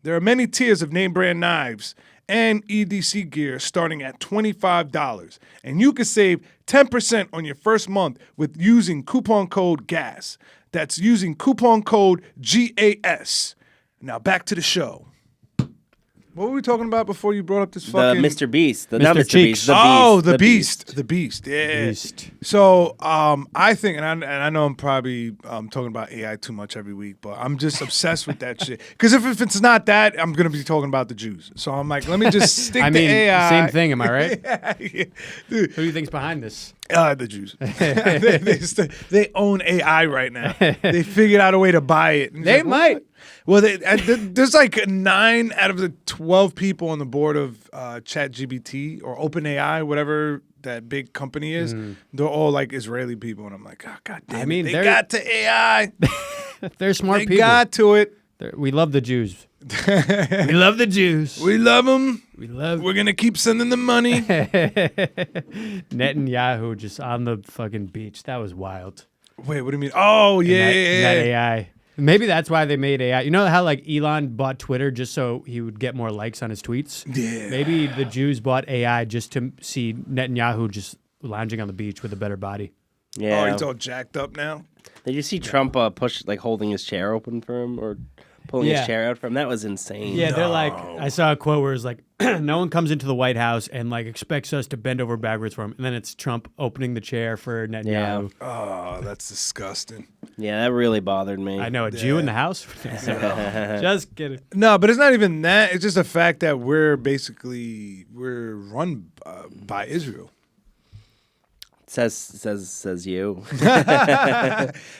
There are many tiers of name brand knives and EDC gear starting at $25, and you can save 10% on your first month with using coupon code GAS. That's using coupon code GAS. Now back to the show. What were we talking about before you brought up this The fucking Mr. Beast. Not Mr. Mr. Cheeks. Beast. The Beast. Oh, the beast. The beast. Yeah. Beast. So, I think, and I know I'm probably talking about AI too much every week, but I'm just obsessed with that shit. Because if it's not that, I'm gonna be talking about the Jews. So I'm like, let me just stick I to mean, AI. same thing. Am I right? Yeah. Dude, Who do you think's behind this? the Jews. they own AI right now. They figured out a way to buy it. And it's They like, might. what? Well, there's like 9 out of the 12 people on the board of ChatGPT or OpenAI, whatever that big company is. They're all like Israeli people, and I'm like, oh, God damn I mean, it. They they're- got to AI. They're smart They people. got to it. We love the Jews. We love the Jews. We love them. We love We're gonna keep sending them money. Netanyahu just on the fucking beach. That was wild. Wait, what do you mean? Oh yeah, that, yeah, that yeah. AI. Maybe that's why they made AI. You know how like Elon bought Twitter just so he would get more likes on his tweets? Yeah. Maybe the Jews bought AI just to see Netanyahu just lounging on the beach with a better body. Yeah. Oh, he's all jacked up now. Did you see Trump push like holding his chair open for him or pulling Yeah. his chair out for him? That was insane. Yeah, they're like, I saw a quote where it was like, no one comes into the White House and like expects us to bend over backwards for him, and then it's Trump opening the chair for Netanyahu. Oh, that's disgusting. Yeah, that really bothered me. I know a Jew in the house. Just kidding. No, but it's not even that. It's just the fact that we're run by Israel. Says you.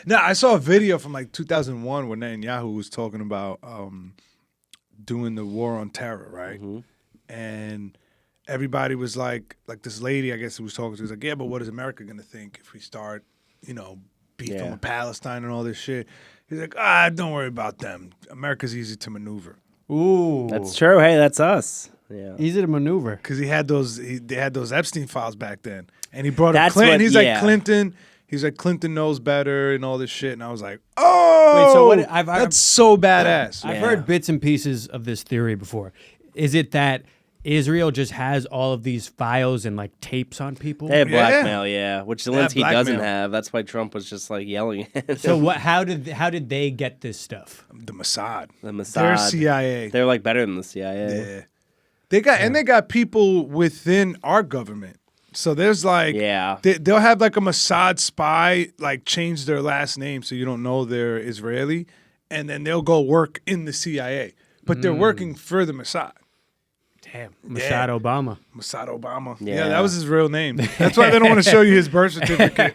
No, I saw a video from like 2001 where Netanyahu was talking about doing the war on terror, right? Mm-hmm. And everybody was like this lady, I guess, who was talking to, was like, yeah, but what is America going to think if we start, beefing with Palestine and all this shit? He's like, don't worry about them. America's easy to maneuver. Ooh, That's true. Hey, that's us. Yeah. easy to maneuver. Because they had those Epstein files back then. And he brought up That's Clinton. what- He's yeah. like, Clinton. He's like, Clinton knows better and all this shit. And I was like, oh, Wait, so what- I've- that's so badass. I've Yeah. heard bits and pieces of this theory before. Is it that Israel just has all of these files and like tapes on people? They have Yeah. blackmail, which Zelensky doesn't blackmail. have. That's why Trump was just like yelling at him. So what? How did they get this stuff? The Mossad. The Mossad. They're CIA. They're like better than the CIA. Yeah. They got people within our government. So there's like Yeah. they'll have like a Mossad spy like change their last name so you don't know they're Israeli, and then they'll go work in the CIA. But they're working for the Mossad. Damn, Mossad Obama. Mossad Obama. Yeah. Yeah, that was his real name. That's why they don't want to show you his birth certificate.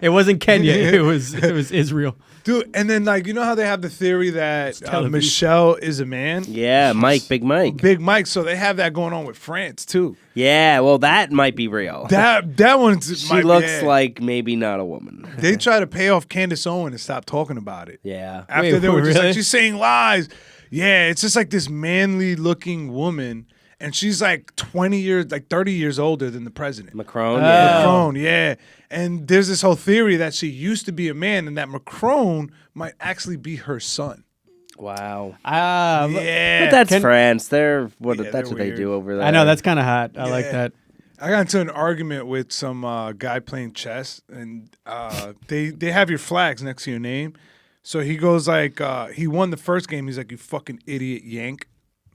It wasn't Kenya. It was Israel. Dude, and then like you know how they have the theory that Tel Aviv. Michelle is a man? Yeah, Big Mike. Big Mike, so they have that going on with France too. Yeah, well, that might be real. That one's She looks like maybe not a woman. they try to pay off Candace Owen and stop talking about it. Yeah. After Wait, they were just really? like, she's saying lies. Yeah, it's just like this manly looking woman, and she's like 30 years older than the president. Macron, yeah. Macron, yeah. And there's this whole theory that she used to be a man and that Macron might actually be her son. Wow. Yeah. But that's Can- France. Yeah, That's they're what they weird. do over there. I know that's kind of hot. I like Yeah. that. I got into an argument with some guy playing chess, and they have your flags next to your name. So he goes like, he won the first game. He's like, you fucking idiot yank.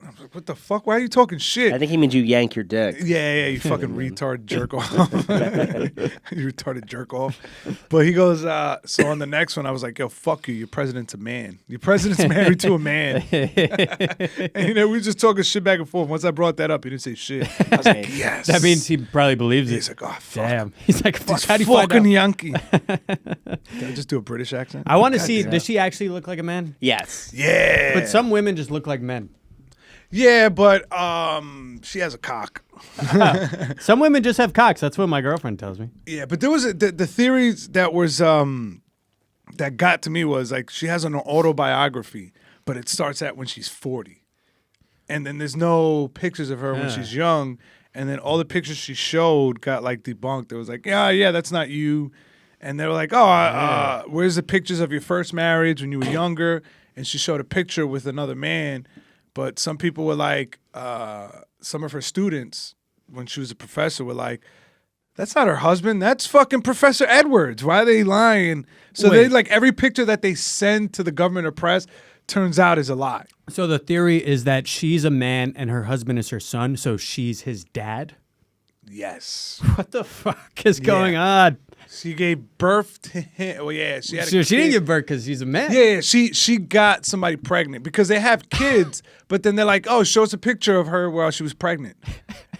I was like, what the fuck? Why are you talking shit? I think he means you yank your dick. Yeah, you fucking retard jerk off. You retarded jerk off. But he goes, so on the next one, I was like, yo, fuck you. Your president's a man. Your president's married to a man. And we were just talking shit back and forth. Once I brought that up, he didn't say shit. I was like, yes. That means he probably believes He's it. like, oh, fuck. Damn. He's like, fuck. This How do you find fucking out? Yankee. Can I just do a British accent? I want to see. Does she actually look like a man? Yes. Yeah. But some women just look like men. Yeah, but she has a cock. Some women just have cocks. That's what my girlfriend tells me. Yeah, but there was the theories that was that got to me was like she has an autobiography, but it starts at when she's 40. And then there's no pictures of her when she's young, and then all the pictures she showed got like debunked. It was like, yeah, that's not you. And they were like, where's the pictures of your first marriage when you were younger? And she showed a picture with another man. But some people were like, some of her students, when she was a professor, were like, that's not her husband. That's fucking Professor Edwards. Why are they lying? So Wait. they like every picture that they send to the government or press turns out is a lie. So the theory is that she's a man and her husband is her son, so she's his dad? Yes. What the fuck is going on? She gave birth to him. Well, yeah, she had a So she didn't kid. give birth because she's a man. Yeah, she got somebody pregnant because they have kids, but then they're like, oh, show us a picture of her while she was pregnant.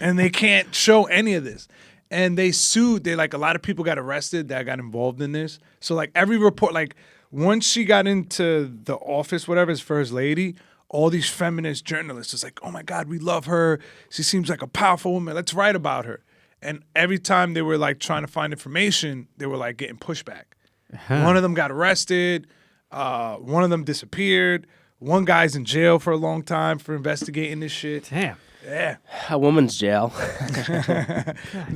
And they can't show any of this. And they sued. They like a lot of people got arrested that got involved in this. So like every report, like once she got into the office, whatever, as first lady, all these feminist journalists was like, oh my God, we love her. She seems like a powerful woman. Let's write about her. And every time they were like trying to find information, they were like getting pushback. One of them got arrested. One of them disappeared. One guy's in jail for a long time for investigating this shit. Damn. Yeah. A woman's jail.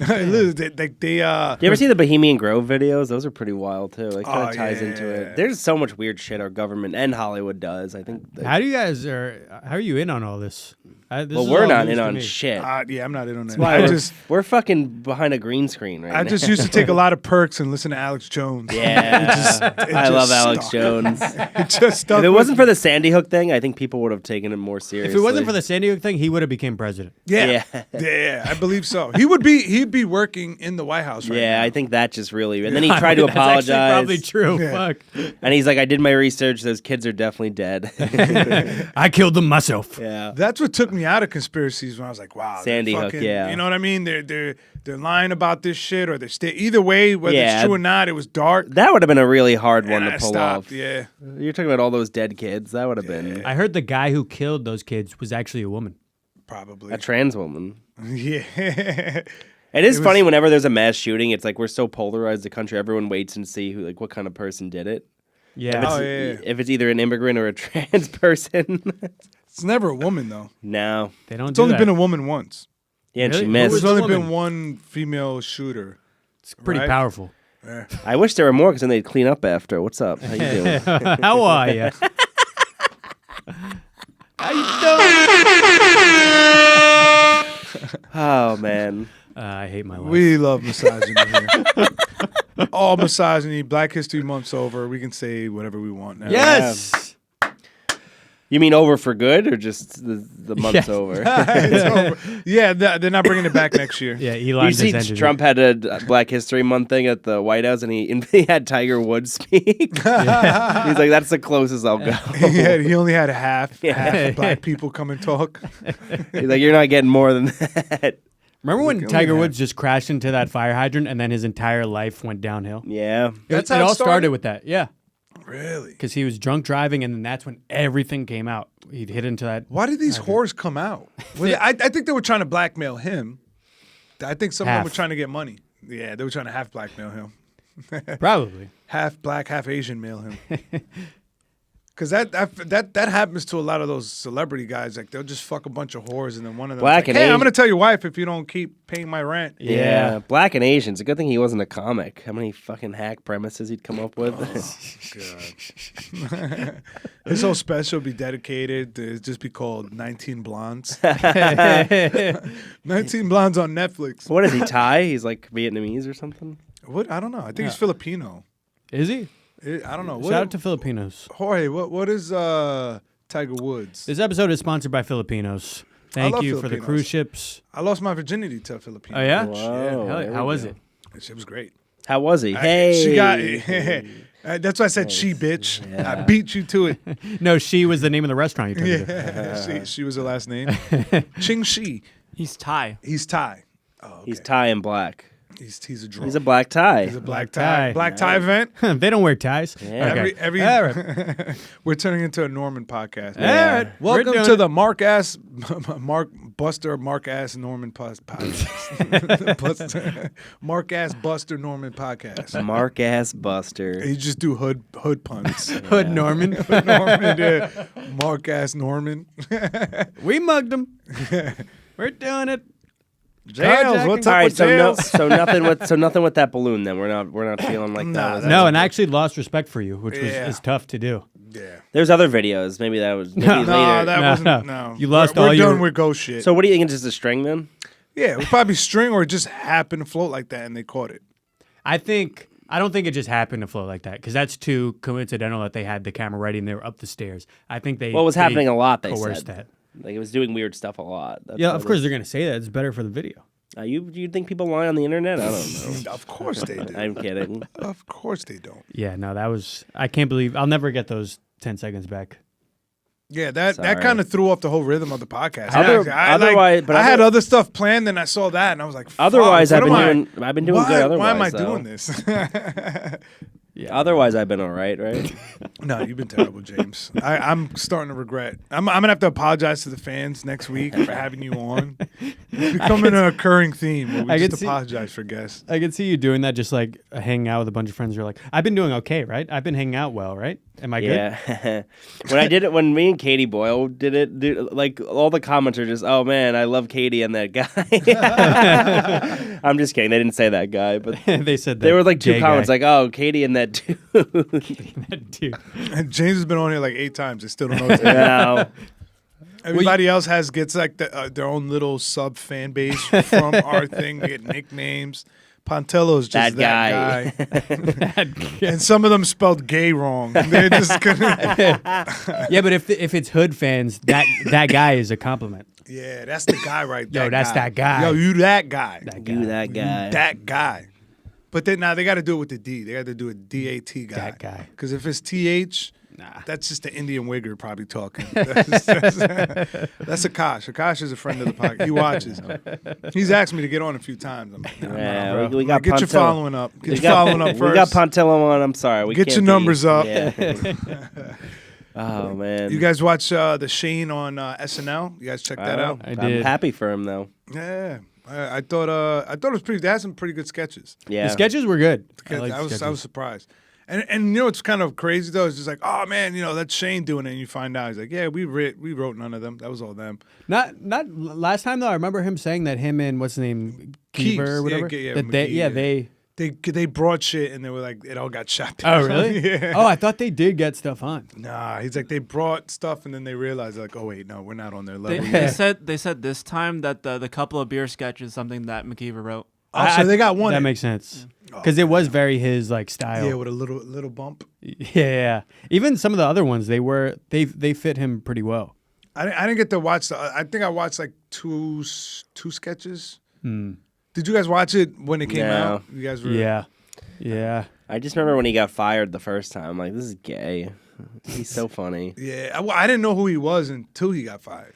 they You ever see the Bohemian Grove videos? Those are pretty wild too. It kind Oh, of ties into yeah. it. There's so much weird shit our government and Hollywood does. I think. How do you guys how are you in on all this? This Well, is we're all not news in to on me. shit. yeah, I'm not in on that. Why I we're fucking behind a green screen right I now. just used to take a lot of perks and listen to Alex Jones. Yeah, I just love Alex stuck. Jones. It just stuck If it with wasn't me. for the Sandy Hook thing, I think people would have taken it more seriously. If it wasn't for the Sandy Hook thing, he would have became president. Yeah. Yeah. Yeah, I believe so. He'd be working in the White House right Yeah, now. I think that just really. And then he tried to That's apologize. actually probably true. Yeah. Fuck. And he's like, I did my research. Those kids are definitely dead. I killed them myself. Yeah. That's what took me out of conspiracies when I was like, wow, they're Sandy Hook, fucking- yeah. You know what I mean? They're lying about this shit, or they're either way, whether Yeah. it's true or not. It was dark. That would have been a really hard one and to I pull stopped. off. Yeah, You're talking about all those dead kids. That would have been I heard the guy who killed those kids was actually a woman. probably. a trans woman. Yeah. It is funny whenever there's a mass shooting. It's like we're so polarized. The country, everyone waits and see who, like, what kind of person did it. Yeah. Oh, yeah. If it's either an immigrant or a trans person. It's never a woman though. No. They don't It's do only that. been a woman once. Yeah, and Really? she Who missed. was There's the only woman? been one female shooter. It's pretty right? powerful. I wish there were more because then they'd clean up after. What's up? How you doing? How are you? How you doing? Oh, man. I hate my life. We love misogyny here. All misogyny. Black History Month's over. We can say whatever we want now. Yes. You mean over for good or just the month's Yes. over? It's over. Yeah, they're not bringing it back next year. Yeah, Elon You just see, ended Trump had a Black History Month thing at the White House, and he had Tiger Woods speak. He's like, "That's the closest I'll go." He only had half Yeah. black people come and talk. He's like, "You're not getting more than that." Remember when Look, Tiger yeah. Woods just crashed into that fire hydrant and then his entire life went downhill? Yeah, That's it how it all started? started with that. Yeah. Really? Because he was drunk driving, and then that's when everything came out. He'd hit into that. Why did these whores come out? I think they were trying to blackmail him. I think some of them Half. were trying to get money. Yeah, they were trying to half blackmail him. Probably. Half black, half Asian mail him. Because that happens to a lot of those celebrity guys. Like, they'll just fuck a bunch of whores, and then one of them Black like, and hey, I'm Asian- going to tell your wife if you don't keep paying my rent. yeah. Black and Asian. It's a good thing he wasn't a comic. How many fucking hack premises he'd come up with? His whole special would be dedicated to just be called 19 Blondes. 19 Blondes on Netflix. What is he, Thai? He's like Vietnamese or something? What? I don't know. I think he's Filipino. Is he? I don't know. Shout out to Filipinos. Jorge, what is Tiger Woods? This episode is sponsored by Filipinos. Thank love you for the Filipinos. cruise ships. I lost my virginity to a Filipino. Oh, yeah? Whoa, Hell yeah. there How we was go. it? It was great. How was he? Hey, She got that's why I said she, bitch. I beat you to it. No, she was the name of the restaurant you took me to. Yeah. she was her last name. Ching Shi. He's Thai. He's Thai. Oh, okay. He's Thai and black. He's a drunk. He's a black tie. He's a black Black tie. tie. Black tie event. They don't wear ties. Yeah. Okay. Every All right. we're turning into a Norman podcast. All right. Welcome We're doing to it. the Mark Ass Norman podcast. Buster, Mark Ass Buster Norman podcast. Mark ass Buster. You just do hood puns. Hood Norman. Norman, yeah. Mark Ass Norman. We mugged him. We're doing it. Jails. What's All up right, with so jails? nothing with that balloon. Then we're not feeling like Nah, that. No, and I actually lost respect for you, which Yeah. is tough to do. Yeah. There's other videos. Maybe that was maybe No, later. No, that No. wasn't. No, You lost we're all done your- with ghost shit. So what do you think? It's just a string then? yeah, it was probably string or it just happened to float like that and they caught it. I don't think it just happened to flow like that because that's too coincidental that they had the camera ready and they were up the stairs. I think they. Well, it was they happening a lot. They coerced said that. like it was doing weird stuff a lot. That's Yeah, why of course they're gonna say that. It's better for the video. You think people lie on the internet? I don't know. Of course they do. I'm kidding. Of course they don't. Yeah, no, that was. I can't believe I'll never get those 10 seconds back. Yeah, that Sorry. kind of threw off the whole rhythm of the podcast. Otherwise- but I had other- other stuff planned, and I saw that, and I was like, fuck, Otherwise, what I've am I- been doing why, good. Why am I Otherwise, doing though. this? Otherwise, I've been all right, right? No, you've been terrible, James. I'm starting to regret. I'm gonna have to apologize to the fans next week for having you on. It's becoming an occurring theme where I we can just see- apologize for guests. I can see you doing that, just like hanging out with a bunch of friends. You're like, I've been doing okay, right? I've been hanging out well, right? Am I good? Yeah. When me and Katie Boyle did it, like all the comments are just, "Oh man, I love Katie and that guy." I'm just kidding. They didn't say that guy, but They said that there were like two gay comments, guy. like, "Oh, Katie and that dude." That dude. And James has been on here like 8 times. I still don't know. His name. No. Everybody else gets like their own little sub fan base from our thing. They get nicknames. Pontillo's just that guy. And some of them spelled gay wrong. They're just Yeah, but if it's hood fans, that guy is a compliment. Yeah, that's the guy right there. Yo, that's that guy. Yo, you that guy. You that guy. That guy. But then now they got to do it with the D. They got to do it DAT guy. That guy. Because if it's TH, Nah. that's just the Indian wigger probably talking. That's Akash. Akash is a friend of the podcast. He watches. He's asked me to get on a few times. I'm like, Yeah, we got get your Pontillo. following up. Get your following up first. We got Pontillo on. I'm sorry. We Get can't your numbers up. Yeah. Oh man. You guys watch the Shane on SNL? You guys check that out? I I'm did. happy for him though. Yeah. I thought it was pretty. They had some pretty good sketches. Yeah. The sketches were good. I was surprised. And you know what's kind of crazy though? It's just like, oh man, that's Shane doing it. And you find out he's like, yeah, we wrote none of them. That was all them. Not last time though. I remember him saying that him and what's his name, Keever or whatever. They brought shit and they were like, it all got shot down. Oh really? Yeah. Oh, I thought they did get stuff on. Nah, he's like they brought stuff and then they realized like, oh wait, no, we're not on their They, level. they said this time that the couple of beer sketch is something that McKeever wrote. So they got one. That in. makes sense because it was very his like style. Yeah, with a little bump. Yeah. Even some of the other ones, they fit him pretty well. I didn't get to watch I think I watched like two sketches. Did you guys watch it when it came No. out? You guys were Yeah. I just remember when he got fired the first time. I'm like, this is gay. He's so funny. Yeah, I didn't know who he was until he got fired.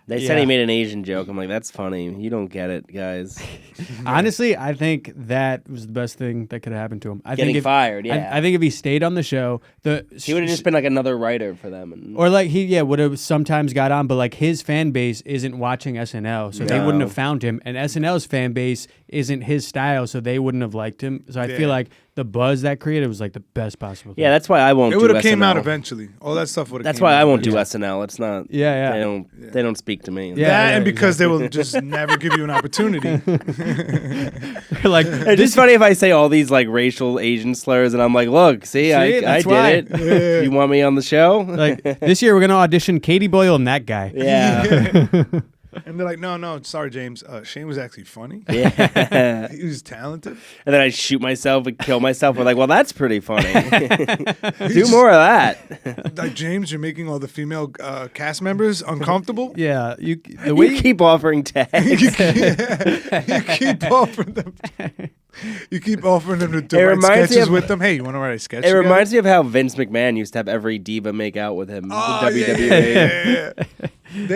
They said Yeah. he made an Asian joke. I'm like, that's funny. You don't get it, guys. Honestly, I think that was the best thing that could have happened to him. Getting fired, yeah. I think if he stayed on the show, He would have just been like another writer for them. And or like he would have sometimes got on, but like his fan base isn't watching SNL, so they wouldn't have found him. And SNL's fan base isn't his style, so they wouldn't have liked him. So I feel like the buzz that created was like the best possible thing. yeah, that's why I won't It do would have SNL. came out eventually. All that stuff would have. That's why I won't do SNL. It's not. Yeah. They don't speak to me. Yeah. That and because they will just never give you an opportunity. like It's just funny if I say all these like racial Asian slurs and I'm like, look, see, I that's did why. it. You want me on the show? like this year we're gonna audition Katie Boyle and that guy. Yeah. And they're like, no, sorry, James. Shane was actually funny. Yeah. He was talented. And then I shoot myself and kill myself. We're like, well, that's pretty funny. Do more of that. Like, James, you're making all the female cast members uncomfortable. Yeah, the You way keep offering tags. You keep offering them. You keep offering them to It write reminds me sketches of- with them. Hey, you want to write a sketch? It reminds me of how Vince McMahon used to have every diva make out with him in WWE. Yeah.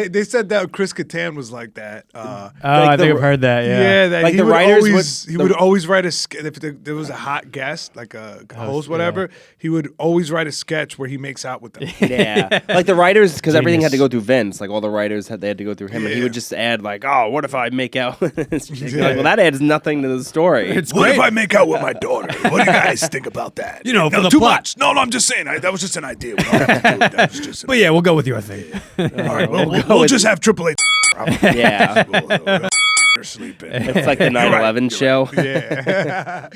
They said that Chris Kattan was like that. I think I've heard that. Yeah. that Like he the would writers always, would- he would always write a sketch if there was a hot guest, like a host, whatever. He would always write a sketch where he makes out with them. Yeah, like the writers, because everything had to Genius. go through Vince. Like all the writers they had to go through him, and he would just add like, "Oh, what if I make out?" with this chick?" Like, well, that adds nothing to the story. What if I make out with my daughter? What do you guys think about that? You know, for the too plot. much. No, I'm just saying. That was just an idea. We don't have to do it. That was just. But yeah, we'll go with your thing. All right, we'll just have Triple H. Yeah, They're sleeping. it's like the 9/11 show. Yeah.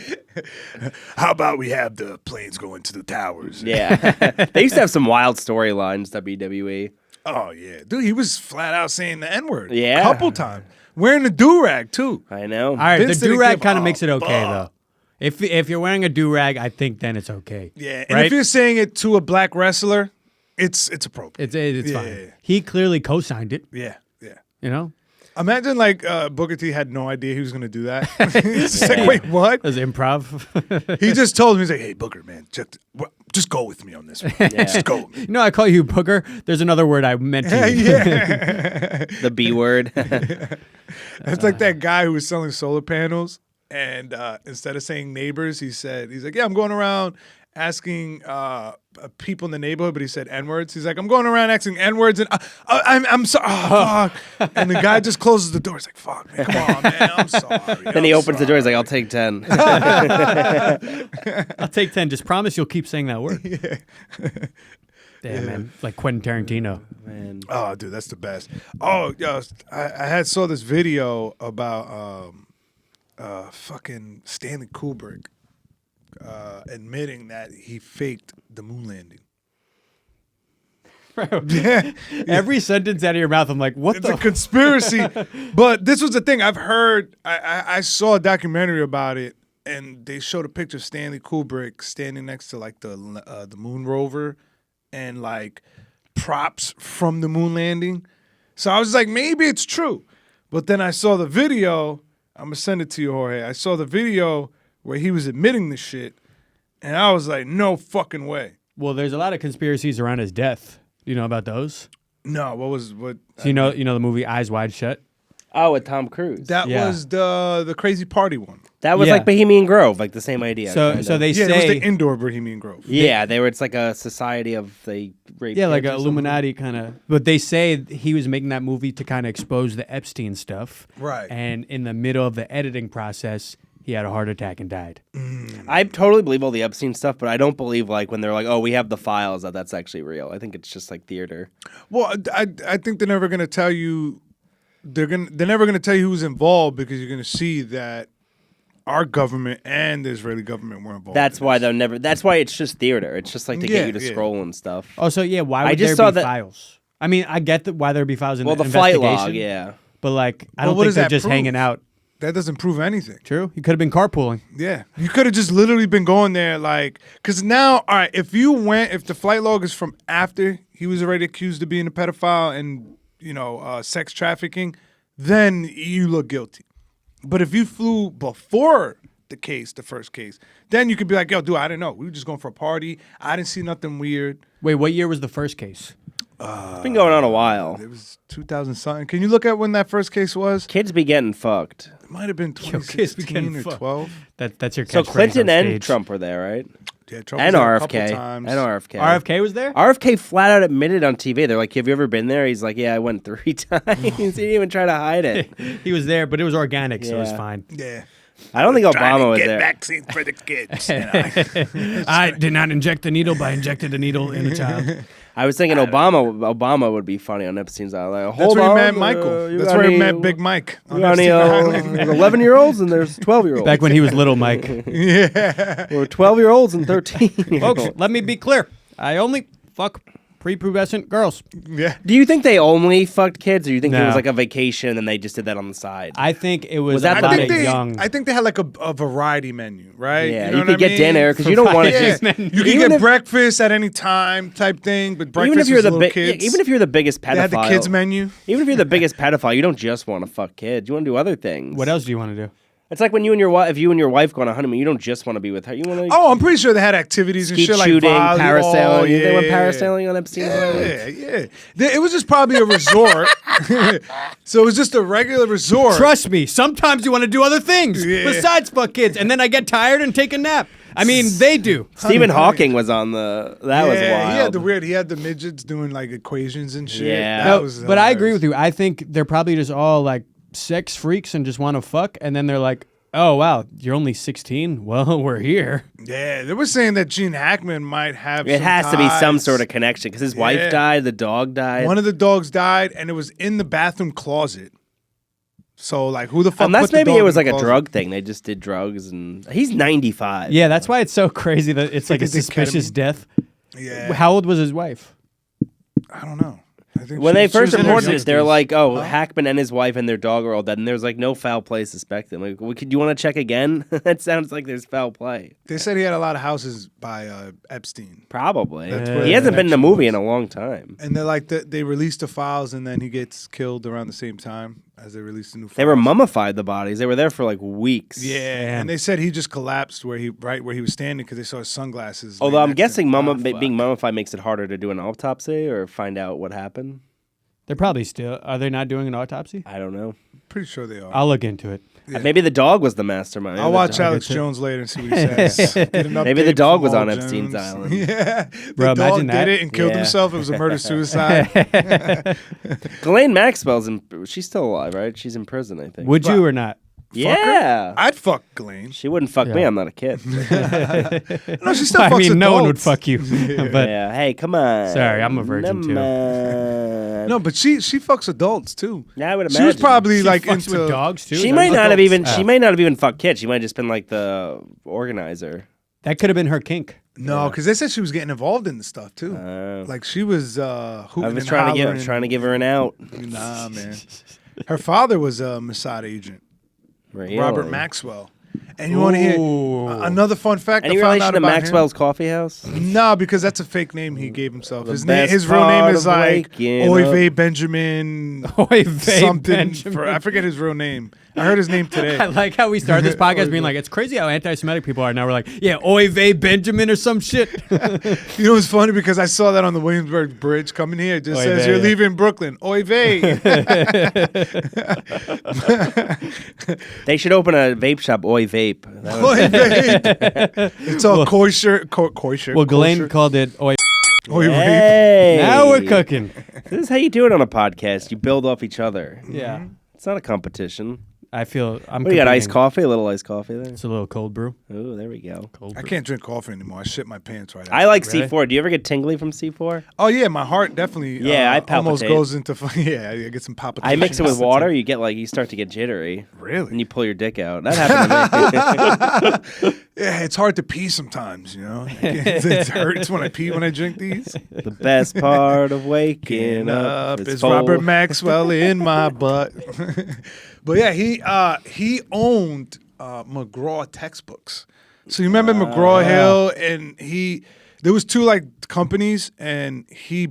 How about we have the planes go into the towers? Yeah, they used to have some wild storylines. WWE. Oh yeah, dude, he was flat out saying the N word. Yeah. a couple times. Wearing a do rag too. I know. All right, Vince the didn't do rag give kind a of makes it okay fuck. though. If you're wearing a do rag, I think then it's okay. Yeah, and right? if you're saying it to a black wrestler, it's appropriate. it's Yeah. fine. He clearly co-signed it. Yeah. You know, Imagine like Booker T had no idea he was gonna do that. He's just like, wait, what? as improv. He just told him, he's like, hey, Booker, man, just go with me on this one. Just go with me. You know, I call you Booker. There's another word I meant to use. Yeah. The B word. It's like that guy who was selling solar panels, and instead of saying neighbors, he's like, yeah, I'm going around asking people in the neighborhood, but he said N-words. He's like, I'm going around asking N-words, and I'm sorry. Oh, fuck. And the guy just closes the door. He's like, fuck, man, come on, man, I'm sorry. Then he opens the door. He's like, "I'll take 10." I'll take 10. Just promise you'll keep saying that word. Damn, man. Like Quentin Tarantino. Man. Oh, dude, that's the best. Oh, yo, I saw this video about fucking Stanley Kubrick admitting that he faked the moon landing. Every sentence out of your mouth, I'm like, what It's the a conspiracy. But this was the thing. I've heard, I saw a documentary about it, and they showed a picture of Stanley Kubrick standing next to like the moon rover and like props from the moon landing. So I was like, maybe it's true. But then I saw the video. I'm going to send it to you, Jorge. I saw the video where he was admitting the shit, and I was like, no fucking way. Well, there's a lot of conspiracies around his death. Do you know about those? No, what? So you know the movie Eyes Wide Shut? Oh, with Tom Cruise. That Yeah. was the crazy party one. That was Yeah. like Bohemian Grove, like the same idea. So kinda. so they Yeah, it was say the indoor Bohemian Grove. Yeah, they were. It's like a society of they rape. yeah, like kids an or something. Illuminati kind of. But they say he was making that movie to kind of expose the Epstein stuff. Right. And in the middle of the editing process, he had a heart attack and died. I totally believe all the Epstein stuff, but I don't believe like when they're like, "Oh, we have the files," that's actually real. I think it's just like theater. Well, I think they're never gonna tell you. They're never gonna tell you who's involved because you're gonna see that our government and the Israeli government were involved. That's in why this. they'll never. That's why it's just theater. It's just like to Yeah, get you to yeah. scroll and stuff. Oh, so yeah, why I would just there saw be that- files? I mean, I get why there'd be files in Well, the the flight investigation. log, yeah. But like, I Well, don't what think does they're that just prove? hanging out. That doesn't prove anything. True, you could have been carpooling. Yeah, you could have just literally been going there, like, because now, all right, if the flight log is from after he was already accused of being a pedophile and sex trafficking, then you look guilty. But if you flew before the first case, then you could be like, yo, dude, I didn't know. We were just going for a party. I didn't see nothing weird. Wait, what year was the first case? It's been going on a while. It was 2000 something. Can you look at when that first case was? Kids be getting fucked. It might have been kids be 2016 getting or fucked. 12. That's your So catchphrase Clinton on and stage. Trump were there, right? Yeah, Trump And was there a couple RFK. times. And RFK. RFK was there. RFK flat out admitted on TV. They're like, "Have you ever been there?" He's like, "Yeah, I went 3 times." He didn't even try to hide it. He was there, but it was organic, so it was Yeah. fine. Yeah. I don't think Obama was Get there. vaccine for the kids. I did not inject the needle, but I injected the needle in a child. I was thinking Obama would be funny on Epstein's Island. Like, That's hold where he on, met Michael. you That's got where he any- met Big Mike. You on got any Epstein Island. 11-year-olds and there's 12-year-olds. Back when he was little Mike. Yeah. Or 12-year-olds and 13-year-olds. Folks, let me be clear. I only fuck prepubescent girls. Yeah. Do you think they only fucked kids, or do you think it No. was like a vacation and then they just did that on the side? I think it was, Was that a the lot big- of young. I think they had like a variety menu, right? Yeah, you, know you what could I get mean? dinner because you don't want to Yeah, just. you can Even get if- breakfast at any time type thing, but breakfast Even if you're was the little kids. even if you're the biggest pedophile, they had the kids menu. even if you're the biggest pedophile, you don't just want to fuck kids. You want to do other things. What else do you want to do? It's like when you and your wife, if you and your wife go on a honeymoon, you don't just want to be with her. You want to Oh, I'm pretty sure they had activities and skeet shit like shooting, volleyball. parasailing. Yeah, They went parasailing on Epstein's Island. Yeah. It was just probably a resort. So it was just a regular resort. Trust me, sometimes you want to do other things Yeah. besides fuck kids, and then I get tired and take a nap. I mean, they do. Stephen Hawking was on the. That was wild. He had the midgets doing like equations and shit. Yeah. That No, was but I agree hilarious. with you. I think they're probably just all like sex freaks and just want to fuck, and then they're like, "Oh wow, you're only 16. Well, we're here." Yeah, they were saying that Gene Hackman might have. It some has to be some ties. sort of connection because his wife Yeah. died, the dog died. One of the dogs died, and it was in the bathroom closet. So like, who the fuck? Unless put the maybe dog it was in like the a closet? drug thing. They just did drugs, and he's 95. Yeah, that's why it's so crazy that it's like a they did suspicious ketamine? death. Yeah, How old was his wife? I don't know. I think When she- they she first was in her reported it, they're 60s. like, "Oh, Hackman and his wife and their dog are all dead," and there's like no foul play suspected. Like, do you want to check again? That sounds like there's foul play. They said he had a lot of houses by Epstein, Probably. That's where He the hasn't been in a connection movie was. in a long time. and they're like they released the files, and then he gets killed around the same time as they released the new. They were files. mummified the bodies. They were there for like weeks. Yeah, and they said he just collapsed where he was standing because they saw his sunglasses. Although laying I'm next to guessing him. being mummified makes it harder to do an autopsy or find out what happened. They're probably still. Are they not doing an autopsy? I don't know. Pretty sure they are. I'll look into it. Yeah. Maybe the dog was the mastermind. I'll Maybe the watch dog- Alex Jones later and see what he says. Get an Maybe the update dog from was Paul on Epstein's Jones. island. Yeah, Bro, the dog imagine that. did it and killed Yeah. himself. It was a murder suicide. Ghislaine Maxwell's she's still alive, right? She's in prison, I think. Would you or not? Yeah. I'd fuck Ghislaine. She wouldn't fuck me. Yeah. I'm not a kid. No, she still I fucks mean, no one would adults. fuck you. But Yeah. Hey, come on. Sorry, I'm a virgin, too. too. No, but she fucks adults too. Yeah, I would She was imagine. probably she like fucks into with dogs too. She Is might that- not have even. Oh. She might not have even fucked kids. She might have just been like the organizer. That could have been her kink. No, because they said she was getting involved in the stuff too. Like she was hooting I was and trying hollering. to give her an out. Nah, man. Her father was a Mossad agent, Really? Robert Maxwell. And you want to hear another fun fact? Any I found relation out to about Maxwell's Coffee House? Him? No, because that's a fake name he gave himself. The His best real name part is of like waking Oive Benjamin. Oive something. Benjamin. I forget his real name. I heard his name today. I like how we started this podcast being like, it's crazy how anti-Semitic people are. Now we're like, yeah, Oive Benjamin or some shit. You know, it's funny because I saw that on the Williamsburg Bridge coming here. It just Oy says vey, you're yeah. leaving Brooklyn. Oy vey. They should open a vape shop, Oi Vape. That would- Oy vey. It's all kosher. Kosher. Well, Ghislaine kosher. called it Oive. Oy vey. Hey. Now we're cooking. This is how you do it on a podcast. You build off each other. Yeah. It's not a competition. I feel I'm What, you got iced competing. coffee? A little iced coffee there? It's a little cold brew. Oh, there we go. Cold I brew. can't drink coffee anymore. I shit my pants right now. I like Really? C4. Do you ever get tingly from C4? Oh yeah, my heart definitely. Yeah, I almost palpitate. goes into. Yeah, I get some palpitations. I mix it with water. You get you start to get jittery. Really? And you pull your dick out. That happened to me. Yeah, it's hard to pee sometimes. You know, it hurts when I pee when I drink these. The best part of waking up Is is Robert full. Maxwell in my butt. But yeah, he owned McGraw textbooks. So you remember McGraw Hill, and there was two like companies, and he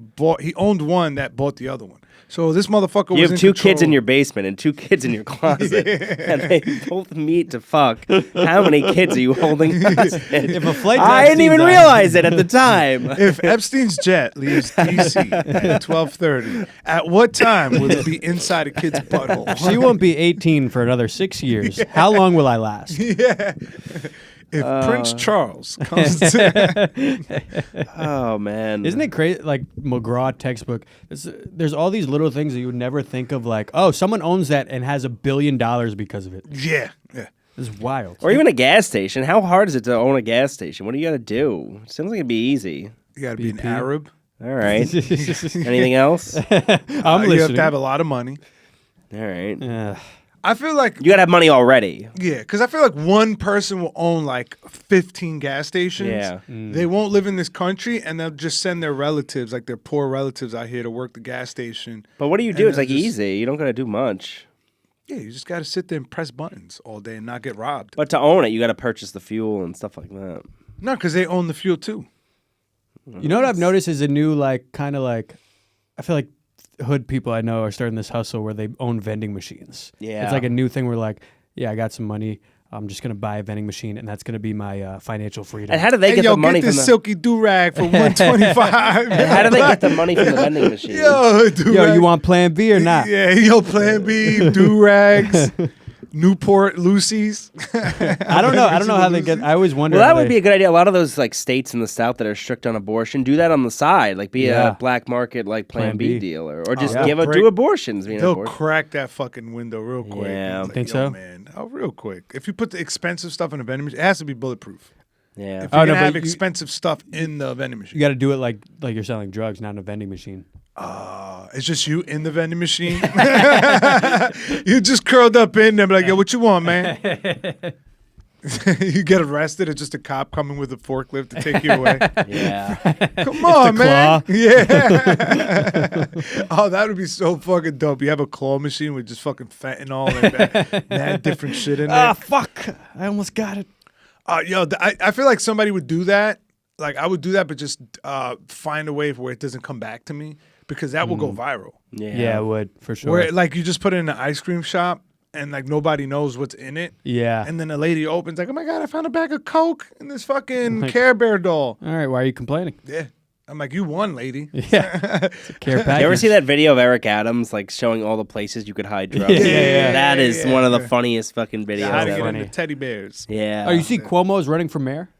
owned one that bought the other one. So this motherfucker You was have in two control. kids in your basement and two kids in your closet, and they both meet to fuck. How many kids are you holding? If a flight to I didn't even Epstein's realize it at the time. If Epstein's jet leaves DC at 12:30, at what time will it be inside a kid's butthole? She won't be 18 for another 6 years. How long will I last? Yeah. If Prince Charles comes to Oh man, Isn't it crazy? Like McGraw textbook. There's all these little things that you would never think of. Like, oh, someone owns that and has $1 billion because of it. yeah. It's wild. or even a gas station? How hard is it to own a gas station? What do you got to do? It seems like it'd be easy. You got to be an BP. Arab. All right. Anything else? All I'm You have listening. to have a lot of money. right. I feel like You gotta have money already. yeah, because I feel like one person will own like 15 gas stations. Yeah. They won't live in this country, and they'll just send their relatives, like their poor relatives, out here to work the gas station. But what do you do? And It's they'll like just- easy. You don't gotta do much. Yeah, you just got to sit there and press buttons all day and not get robbed. But to own it, you gotta purchase the fuel and stuff like that. No, because they own the fuel too. You know what I've noticed is a new kind of I feel like hood people I know are starting this hustle where they own vending machines. Yeah. It's like a new thing where yeah, I got some money. I'm just gonna buy a vending machine, and that's gonna be my financial freedom. And how do they Hey, get yo, the money get from this the? silky do-rag for $125. And how do they get the money from the vending machine? Yo, do-rag. Yo, you want Plan B or not? Yeah, yo, Plan B, do-rags, Newport, Lucy's. I don't know. I don't know how they get. I always wonder. Well, that how would they- be a good idea. A lot of those states in the South that are strict on abortion do that on the side, like be Yeah. a black market Plan Plan B B. deal, or just yeah. do Break- abortions. They'll Abortion. crack that fucking window real quick. Yeah. It's Think yo, so? man. Oh, real quick. If you put the expensive stuff in a vending machine, it has to be bulletproof. Yeah. If you're Oh, no, gonna but have you- expensive stuff in the vending machine, You got to do it like you're selling drugs, not in a vending machine. it's just you in the vending machine. You just curled up in there, like, yo, what you want, man? You get arrested. It's just a cop coming with a forklift to take you away. Yeah. Come on, man. claw. Yeah. Oh, that would be so fucking dope. You have a claw machine with just fucking fentanyl and mad different shit in there. Fuck! I almost got it. Yo, I feel like somebody would do that. Like I would do that, but just find a way where it doesn't come back to me because that will go viral. Yeah, it would for sure. Where like you just put it in an ice cream shop and like nobody knows what's in it. Yeah. And then the lady opens like, oh my God, I found a bag of Coke in this fucking Care Bear doll. All right. Why are you complaining? Yeah. I'm like, you won, lady. Yeah. It's a care package. You ever see that video of Eric Adams showing all the places you could hide drugs? Yeah. That is one of the funniest fucking videos How to get ever. into teddy bears. Yeah. Oh, you see Cuomo's running for mayor?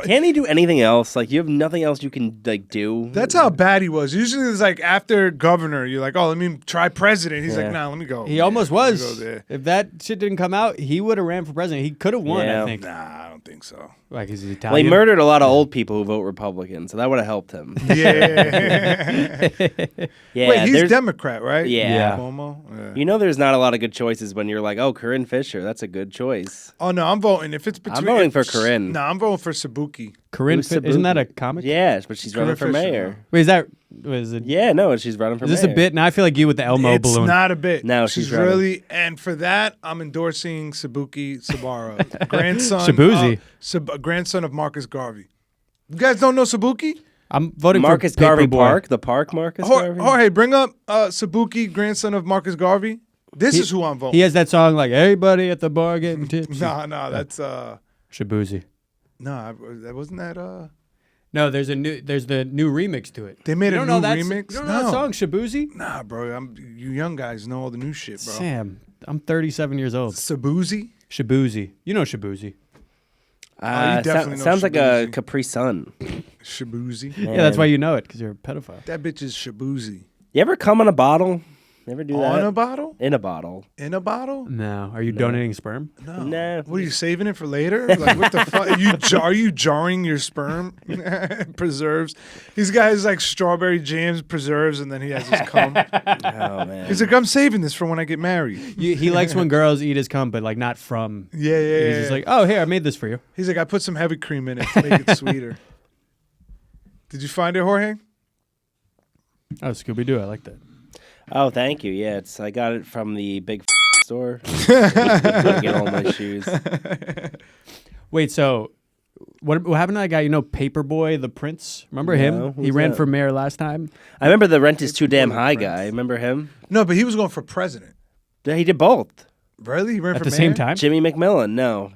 Can't he do anything else? Like you have nothing else you can do. That's how bad he was. Usually it's like after governor, you're like, oh, let me try president. He's like, nah, let me go. He almost Let me was. go there. If that shit didn't come out, he would have ran for president. He could have won, Yeah. I think. Nah, I don't think so. Like, is he Well, he Italian? murdered a lot of old people who vote Republican, so that would have helped him. Yeah. Yeah, Wait, he's there's- Democrat, right? Yeah. Cuomo? Yeah. You know, there's not a lot of good choices when you're like, oh, Corinne Fisher, that's a good choice. Oh, no, I'm voting. If it's between. voting for Corinne. No, I'm voting for Sabuki. Corinne, Who's isn't that a Sabuki? comic? Yeah, but she's running for Fisher, mayor. Wait, is it? Yeah, no, she's running for Is mayor. this a bit? Now I feel like you with the Elmo It's balloon. not a bit. No, she's she's running. really, and for that, I'm endorsing Sabuki Sabara, grandson, grandson of Marcus Garvey. You guys don't know Sabuki? I'm voting Marcus for Garvey Paperboy. Park, the park Marcus Garvey. Jorge, bring up Sabuki, grandson of Marcus Garvey. This is who I'm voting. He has that song like "Everybody at the bar getting tipsy." No, that's Shabuzi. no, that wasn't that. No, there's the new remix to it. They made You a don't know new that remix? You don't know that No. song, Shabuzi? Nah, bro, you young guys know all the new shit, bro. Sam, I'm 37 years old. Sabuzi. Shabuzi. You know Shabuzi. you definitely know sounds like a Shabuzi. Capri Sun. Shabuzi. Yeah, that's why you know it, because you're a pedophile. That bitch is Shabuzi. You ever come in a bottle? You ever do On that? a bottle? In a bottle. In a bottle? No. Are you donating sperm? No. Nah. What are you saving it for later? Like what the fuck? Are you jarring your sperm? Preserves. He's got his like strawberry jams preserves, and then he has his cum. Oh man. He's like, I'm saving this for when I get married. He likes when girls eat his cum, but like not from. Yeah. He's just like, oh, here, I made this for you. He's like, I put some heavy cream in it to make it sweeter. Did you find it, Jorge? Oh, Scooby Doo, I like that. Oh, thank you. Yeah, I got it from the big store. Get all my shoes. Wait, so what happened to that guy? You know, Paperboy, the Prince. Remember No, him? He who's ran that? for mayor last time. I remember the rent is too damn high guy. Remember him? No, but he was going for president. Yeah, he did both. Really? He ran At for the mayor? same time. Jimmy McMillan. No.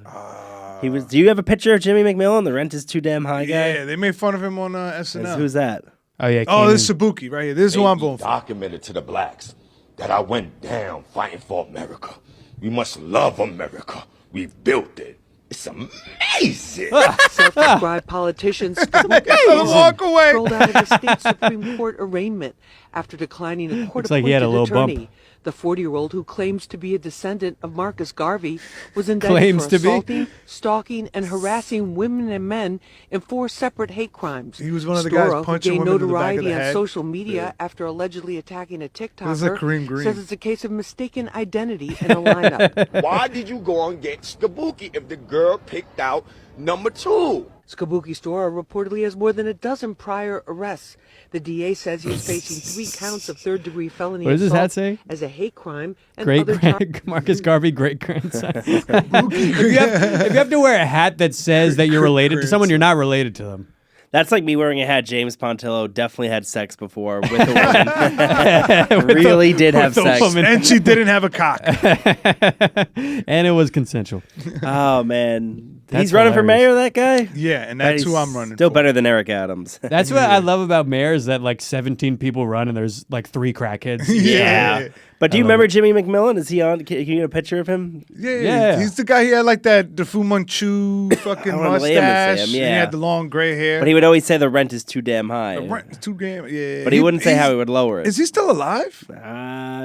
He was. Do you have a picture of Jimmy McMillan, the rent is too damn high guy? Yeah, they made fun of him on SNL. Who's that? Oh yeah. Oh, Kanan. this is Sabuki right here. This is who I'm voting for. Documented to the blacks that I went down fighting for America. We must love America. We built it. It's amazing. Self-described politicians Walk away. rolled out of the state Supreme Court arraignment after declining a Looks like he had a court-appointed little bump. attorney. The 40-year-old, who claims to be a descendant of Marcus Garvey, was indicted Claims for to be? assaulting, stalking, and harassing women and men in 4 separate hate crimes. He was one of the guys Stora, who punching gained women in the back of notoriety the on head. social media after allegedly attacking a This is TikToker, like Kareem Green. says it's a case of mistaken identity in a lineup. Why did you go and get Skabuki if the girl picked out number 2? Skabuki Stora reportedly has more than a dozen prior arrests. The DA says he's facing 3 counts of third-degree felony What does his assault hat say? as a hate crime and Great other charges. Marcus Garvey, great grandson. if you have to wear a hat that says that you're related to someone, you're not related to them. That's like me wearing a hat. James Pontillo definitely had sex before with a woman. Really did have the sex. woman. And she didn't have a cock. And it was consensual. Oh man, That's he's running for hilarious. mayor. That guy. Yeah, and that's who I'm running Still for. better than Eric Adams. That's what I love about mayors, that like 17 people run and there's like 3 crackheads. Yeah. But do you remember Jimmy McMillan? Is he on? Can you get a picture of him? Yeah. He's the guy. He had like the Fu Manchu fucking I wanna lay him and say mustache. him, And he yeah. had the long gray hair. But he would always say the rent is too damn high. The rent is too damn. Yeah. But he wouldn't say how he would lower it. Is he still alive?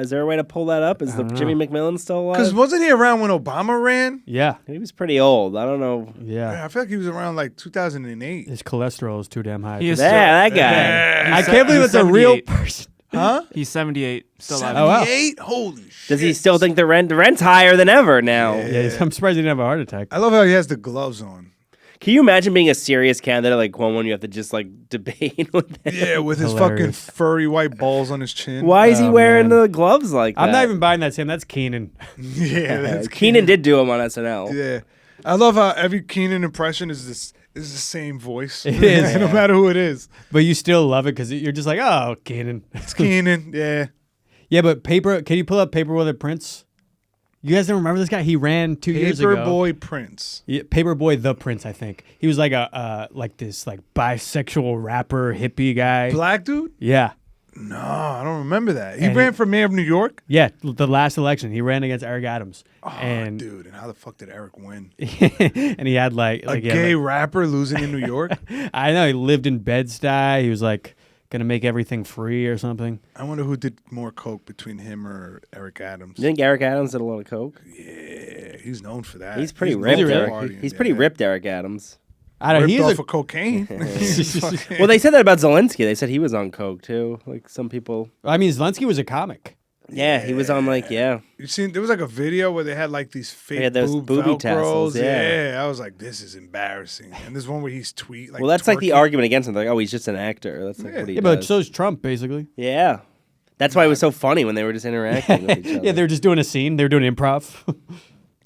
Is there a way to pull that up? Is the Jimmy McMillan still Because alive? wasn't he around when Obama ran? Yeah. He was pretty old. I don't know. Yeah. I feel like he was around like 2008. His cholesterol is too damn high. He is Yeah, that guy. I can't believe he's it's a real 78. person. Huh? He's 78, still alive. Oh, wow. 78? Holy shit. Does he still think the rent's higher than ever now? Yeah, I'm surprised he didn't have a heart attack. I love how he has the gloves on. Can you imagine being a serious candidate like one you have to just like debate with him? Yeah, with his Hilarious. fucking furry white balls on his chin. Why is he Oh, wearing man. the gloves like that? I'm not even buying that, Sam. That's Keenan. Yeah, that's Keenan did do him on SNL. Yeah. I love how every Keenan impression is the same voice. It is. No matter who it is. But you still love it because you're just like, oh, Keenan. It's Keenan, yeah. Yeah, but can you pull up Paperboy the Prince? You guys don't remember this guy? He ran 2 years ago. Paperboy Prince. Yeah, Paperboy the Prince, I think. He was like this bisexual rapper hippie guy. Black dude? Yeah. No, I don't remember that. He And ran for mayor of New York? Yeah, the last election. He ran against Eric Adams. Oh, and dude, and how the fuck did Eric win? and he had like A he had, gay like- rapper losing in New York? I know, he lived in Bed-Stuy. He was like gonna make everything free or something. I wonder who did more coke between him or Eric Adams. You think Eric Adams did a lot of coke? Yeah, he's known for that. He's pretty known ripped. for Eric. partying, He's pretty yeah. ripped, Eric Adams. I don't know. Ripped He's off a, of cocaine. Well, they said that about Zelensky. They said he was on coke too. Like some people. I mean, Zelensky was a comic. Yeah, he was on like You seen? There was like a video where they had like these fake Yeah, those booby Velcros. tassels, yeah. I was like, this is embarrassing. And there's one where he's like. well, that's like the twerking. argument against him. Like, oh, he's just an actor. That's like what he Yeah, does. but so's Trump, basically. Yeah, that's why it was so funny when they were just interacting with each other. Yeah, they were just doing a scene. They were doing improv.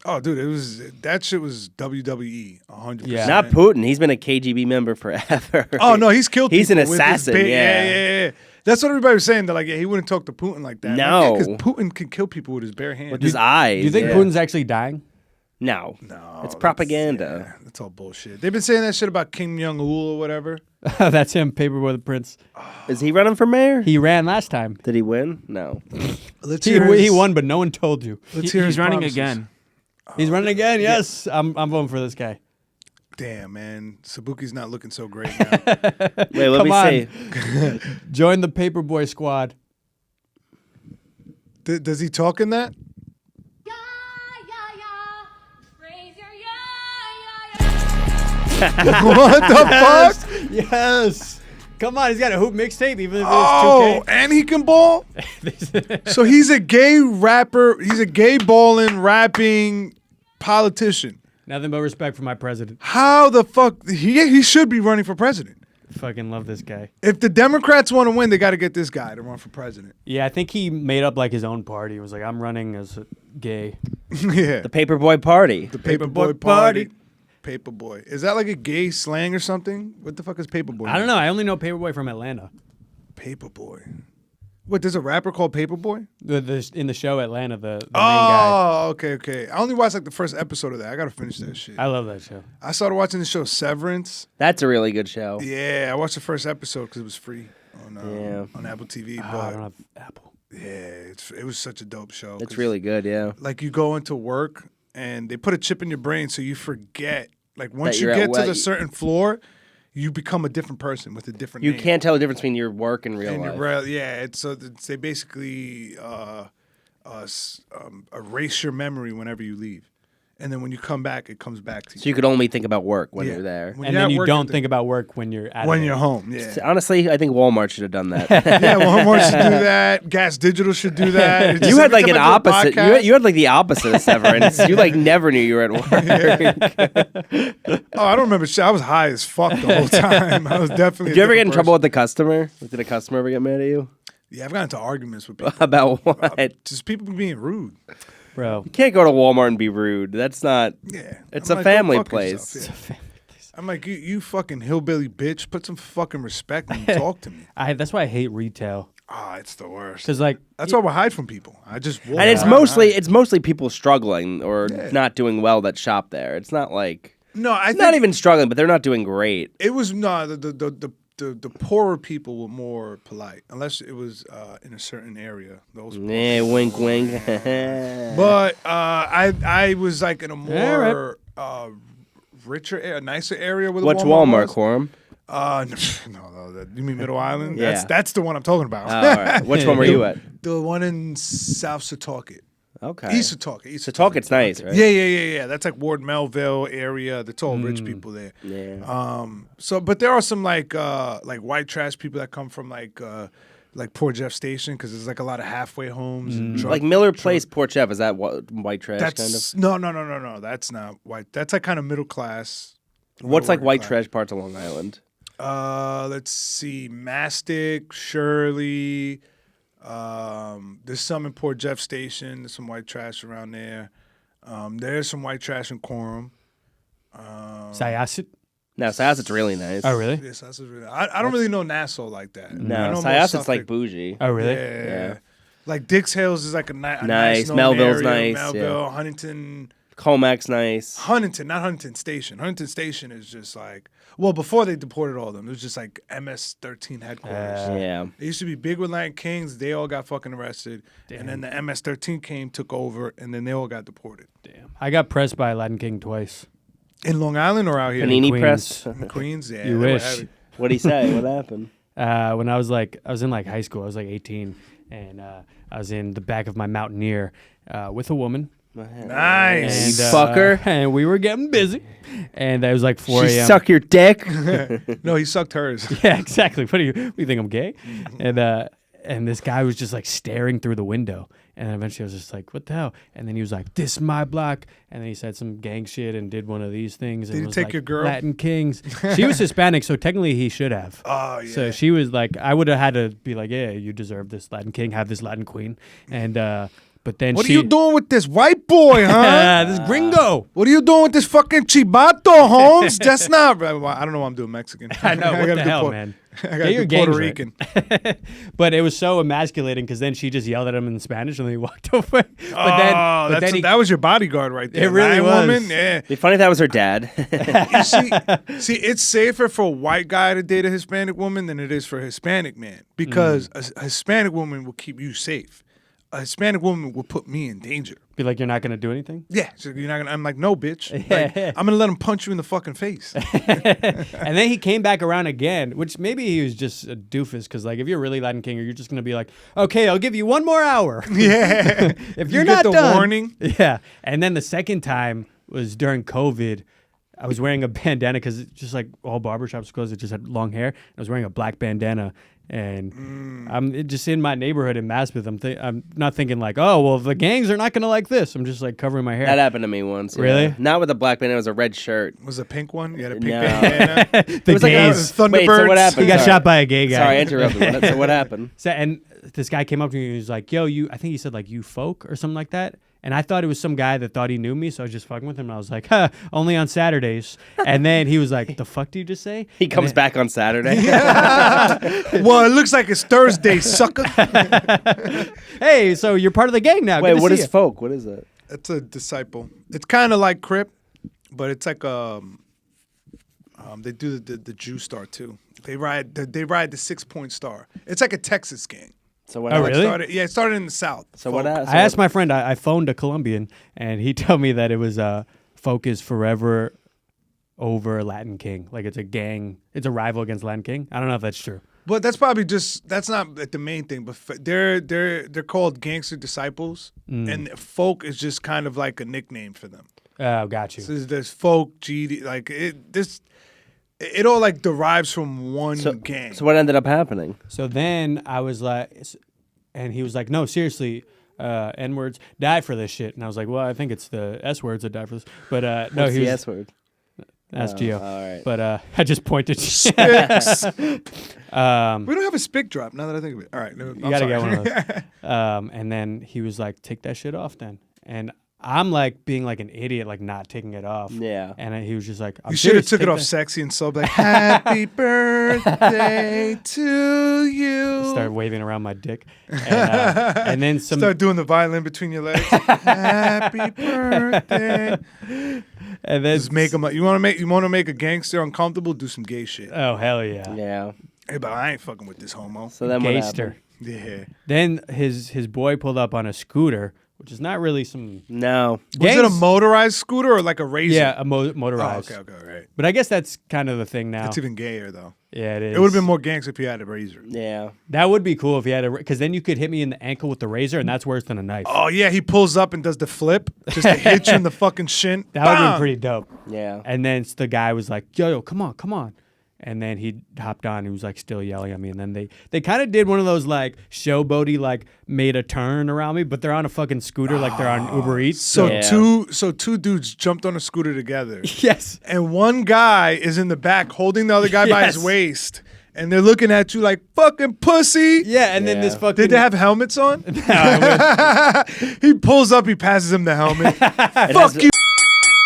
Oh, dude, that shit was WWE 100%. Yeah. Not Putin. He's been a KGB member forever. Oh no, he's killed. He's an people with his assassin. big- Yeah. yeah. That's what everybody was saying. They're like, yeah, he wouldn't talk to Putin like that. No. because Putin can kill people with his bare hands. with his eyes. Do you think yeah. Putin's actually dying? No, No, it's propaganda. Yeah, that's all bullshit. They've been saying that shit about Kim Jong Il or whatever. That's him, Paperboy the Prince. Is he running for mayor? He ran last time. Did he win? No. Let's He, hear his- he won, but no one told you. Let's hear his He's running promises. again. He's running again. Yes, I'm voting for this guy. Damn, man, Sabuki's not looking so great now. Wait, let Come me on. see. Join the Paperboy squad. Does he talk in that? What the fuck? Yes. Come on, he's got a hoop mixtape, even if Oh, it's and he can ball. 2K. So he's a gay rapper. He's a gay balling, rapping politician. Nothing but respect for my president. How the fuck? He should be running for president. Fucking love this guy. If the Democrats want to win, they got to get this guy to run for president. Yeah, I think he made up like his own party. He was like, I'm running as a gay. Yeah. The Paperboy Party. The Paperboy Party. Paperboy. Is that like a gay slang or something? What the fuck is Paperboy? I don't know. I only know Paperboy from Atlanta. Paperboy. What, there's a rapper called Paperboy? In the show Atlanta, the main guy. Oh, okay. I only watched like the first episode of that. I got to finish that shit. I love that show. I started watching the show Severance. That's a really good show. Yeah, I watched the first episode because it was free on Apple TV. Oh, I But don't have Apple. yeah, it was such a dope show. It's 'cause, really good, yeah. like you go into work and they put a chip in your brain so you forget. Like once That you you're at get to work. the certain floor, you become a different person with a different You name. can't tell the difference between your work and real And life. they basically erase your memory whenever you leave, and then when you come back, it comes back to you. So you could only think about work when Yeah. you're there. When And you're then at you work, don't think about work when you're at when you're home. Yeah, Honestly, I think Walmart should have done that. yeah. Walmart should do that. Gas Digital should do that. It's You just had every like an time I do a opposite. podcast- You had like the opposite of Severance. You like never knew you were at work. Oh, I don't remember. Shit. I was high as fuck the whole time. I was definitely. Did you ever get in trouble with the customer? Did a customer ever get mad at you? Yeah, I've gotten into arguments with people. About what? Just people being rude. Bro. You can't go to Walmart and be rude. That's not. Yeah, It's I'm a like, go family fuck place. yourself, yeah. I'm like, you fucking hillbilly bitch. Put some fucking respect and talk to me. That's why I hate retail. Ah, it's the worst. Because like That's why we hide from people. I just walk And it's around mostly people struggling or not doing well that shop there. It's not like no, I think not even struggling, but they're not doing great. it was no the poorer people were more polite unless it was in a certain area. Those, Yeah, wink, wink. but I was like in a more All richer, nicer area with What's Walmart Walmart, was. Quorum? No, you mean Middle Island? Yeah. That's the one I'm talking about. All right. Which one were you at? The one in South Setauket. Okay. East Setauket. Setauket, nice, right? Yeah. That's like Ward Melville area. That's all rich people there. Yeah. So, but there are some like white trash people that come from like Port Jeff Station because there's like a lot of halfway homes and truck, Like Miller Place, Port Jeff, is that white trash That's kind of? no. That's not white. That's like kind of middle class. What's like working white class. trash parts of Long Island? Let's see, Mastic, Shirley. There's some in Port Jeff Station. There's some white trash around there. There's some white trash in Quorum. Syosset. No, Syosset's really nice. Oh really? Yes, that's really. I don't really know Nassau like that. I No, know more Syosset's Suffolk. like bougie. Oh really? Yeah. Like Dix Hills is like a nice Nice. known Melville's area. nice, Melville, yeah. Huntington. Comac's nice. Huntington, not Huntington Station. Huntington Station is just like, well, before they deported all of them, it was just like MS-13 headquarters. Yeah. It used to be big with Land Kings. They all got fucking arrested. And then the MS-13 came, took over, and then they all got deported. Damn. I got pressed by Latin King twice. In Long Island or out here? Panini Queens. press. In Queens? Yeah. You they were wish. heavy. What'd he say? What happened? When I was in like high school, I was like 18, and I was in the back of my Mountaineer with a woman. Nice. And, Fucker. And we were getting busy, and it was like 4 She a.m. suck your dick. No, he sucked hers. Yeah, exactly. What do you think? I'm gay? And and this guy was just like staring through the window. And then eventually I was just like, what the hell? And then he was like, this is my block. And then he said some gang shit and did one of these things. Did and he was take like, your girl? Latin Kings. She was Hispanic, so technically he should have. Oh, yeah. So she was like, I would have had to be like, yeah, you deserve this Latin King, have this Latin Queen. And, but then What she, are you doing with this white boy, huh? this gringo. What are you doing with this fucking chibato, Holmes? That's not. I don't know why I'm doing Mexican. I know, what gotta the do hell, man? I Get got your to Puerto gangs Rican. right. But it was so emasculating because then she just yelled at him in Spanish and then he walked away. But That was your bodyguard right there. It really Lion was. Woman? Yeah. It'd be funny if that was her dad. See, it's safer for a white guy to date a Hispanic woman than it is for a Hispanic man because a Hispanic woman will keep you safe. A Hispanic woman will put me in danger. Be like, you're not going to do anything? Yeah, so you're not gonna. I'm like, no, bitch. Like, I'm gonna let him punch you in the fucking face. And then he came back around again, which maybe he was just a doofus because, like, if you're really Latin King, you're just going to be like, okay, I'll give you one more hour. Yeah. If you're You get not the done. warning. Yeah. And then the second time was during COVID. I was wearing a bandana because just like all barbershops closed, it just had long hair. I was wearing a black bandana. And I'm just in my neighborhood in Maspeth. I'm not thinking like, oh, well, the gangs are not going to like this. I'm just like covering my hair. That happened to me once. yeah. Really? Not with a black bandana. It was a red shirt. Was it a pink one? You had a pink No. bandana. The was like a- gays. Thunderbirds. Wait, so what happened? He got Sorry. shot by a gay guy. Sorry, I interrupted. So what happened? So, and this guy came up to me and he was like, yo, I think he said like, you folk or something like that. And I thought it was some guy that thought he knew me. So I was just fucking with him. And I was like, only on Saturdays. And then he was like, the fuck did you just say? He comes back on Saturday. Well, it looks like it's Thursday, sucker. Hey, so you're part of the gang now. Wait, Good to what see is ya. folk? What is it? It's a disciple. It's kind of like Crip, but it's like they do the Jew star too. They ride the 6-point star. It's like a Texas gang. So what? Oh, happened? really? It started in the South. So what? Folk. So I asked my friend, I phoned a Colombian, and he told me that it was folk is forever over Latin King. Like it's a gang, it's a rival against Latin King. I don't know if that's true. But that's probably that's not like the main thing. But they're called gangster disciples, and folk is just kind of like a nickname for them. Oh, got you. So there's folk, GD, like it all like derives from one gang. So what ended up happening? So then I was like, and he was like, no, seriously, N words die for this shit. And I was like, well, I think it's the S words that die for this. But no, What's he the was. S word? That's Geo. all right. But I just pointed. We don't have a spick drop now that I think of it. All right, no, You gotta get one of those. And then he was like, take that shit off then. And I'm like being like an idiot, like not taking it off. Yeah. And he was just like, I'm You should have serious, took it take off that- sexy and so like, happy birthday to you. Start waving around my dick. And then some. Start doing the violin between your legs. Happy birthday. And then Just make them. You want to make a gangster uncomfortable? Do some gay shit. Oh, hell yeah. Yeah. Hey, but I ain't fucking with this homo. So then what Gayster. happened? Yeah. Then his boy pulled up on a scooter, which is not really some. No. Was it a Gangs- motorized scooter or like a razor? Yeah, a Oh, motorized. okay, right. But I guess that's kind of the thing now. It's even gayer though. Yeah, it is. It would have been more gangster if you had a razor. Yeah. That would be cool if he had a, because then you could hit me in the ankle with the razor, and that's worse than a knife. Oh yeah, he pulls up and does the flip just to hit you in the fucking shin. That would have Bam! been pretty dope. Yeah. And then the guy was like, yo, come on. And then he hopped on. He was like still yelling at me. And then they kind of did one of those like showboaty, like made a turn around me, but they're on a fucking scooter like they're on Uber Eats. So Yeah. two dudes jumped on a scooter together. Yes. And one guy is in the back holding the other guy by his Yes. waist. And they're looking at you like fucking pussy. Yeah, and then this Yeah. fucking. Did they have helmets on? No, I wish. He pulls up, he passes him the helmet. It Fuck has- you.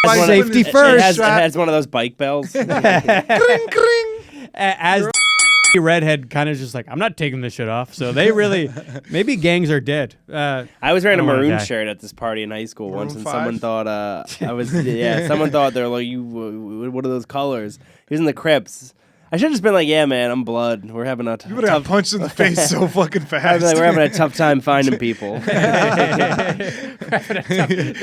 has one of- Safety it- first. It has one of those bike bells. Kring, kring. As redhead kind of just like, I'm not taking this shit off. So they really, maybe gangs are dead. I was wearing a I don't wanna maroon die. shirt at this party in high school once, and Maroon someone 5? thought someone thought they're like, what are those colors? He was in the Crips. I should have just been like, yeah, man, I'm blood. We're having a You would have got tough. punched in the face so fucking I'd fast. be like, we're having a tough time finding people.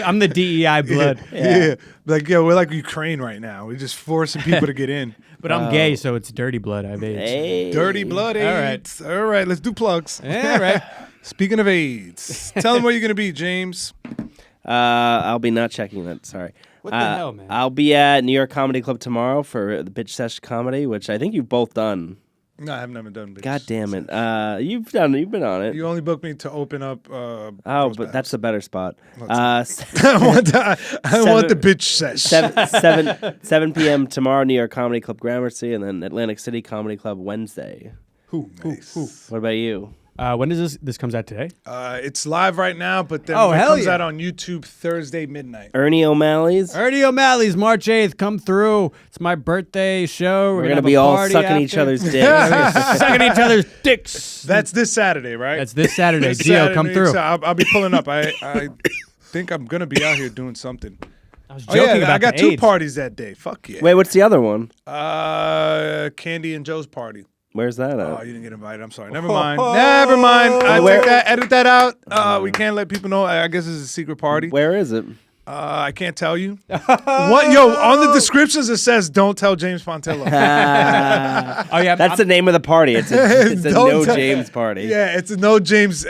I'm the DEI blood. Yeah. Like, yeah, we're like Ukraine right now. We're just forcing people to get in. But I'm gay, so it's dirty blood. I have AIDS. Hey. Dirty blood All right. AIDS. All right, let's do plugs. Yeah, right. Speaking of AIDS, tell them where you're going to be, James. I'll be not checking that. Sorry. What the hell, man? I'll be at New York Comedy Club tomorrow for the Bitch Sesh Comedy, which I think you've both done. No, I have never done bitch. God damn it. You've been on it. You only booked me to open up. Oh, but that's a better spot. I want the bitch sesh. 7 p.m. tomorrow, New York Comedy Club Gramercy, and then Atlantic City Comedy Club Wednesday. Nice. What about you? When does this comes out today? It's live right now, but then Oh, it hell comes yeah. out on YouTube Thursday midnight. Ernie O'Malley's. Ernie O'Malley's March 8th. Come through. It's my birthday show. We're gonna gonna have be a all party sucking each after. other's dicks. Sucking each other's dicks. That's this Saturday, right? That's this Saturday. This Geo, come Saturday, through. so I'll be pulling up. I think I'm gonna be out here doing something. I was Oh, joking yeah, about I got the 2 AIDS. parties that day. Fuck yeah. Wait, what's the other one? Candy and Joe's party. Where's that Oh, at? you didn't get invited. I'm sorry. Never mind. Never mind. I take that. Edit that out. We can't let people know. I guess it's a secret party. Where is it? I can't tell you. What? Yo, on the descriptions it says, "Don't tell James Pontillo." Oh yeah, That's the name of the party. It's a Don't no tell- James party. Yeah, it's a no James.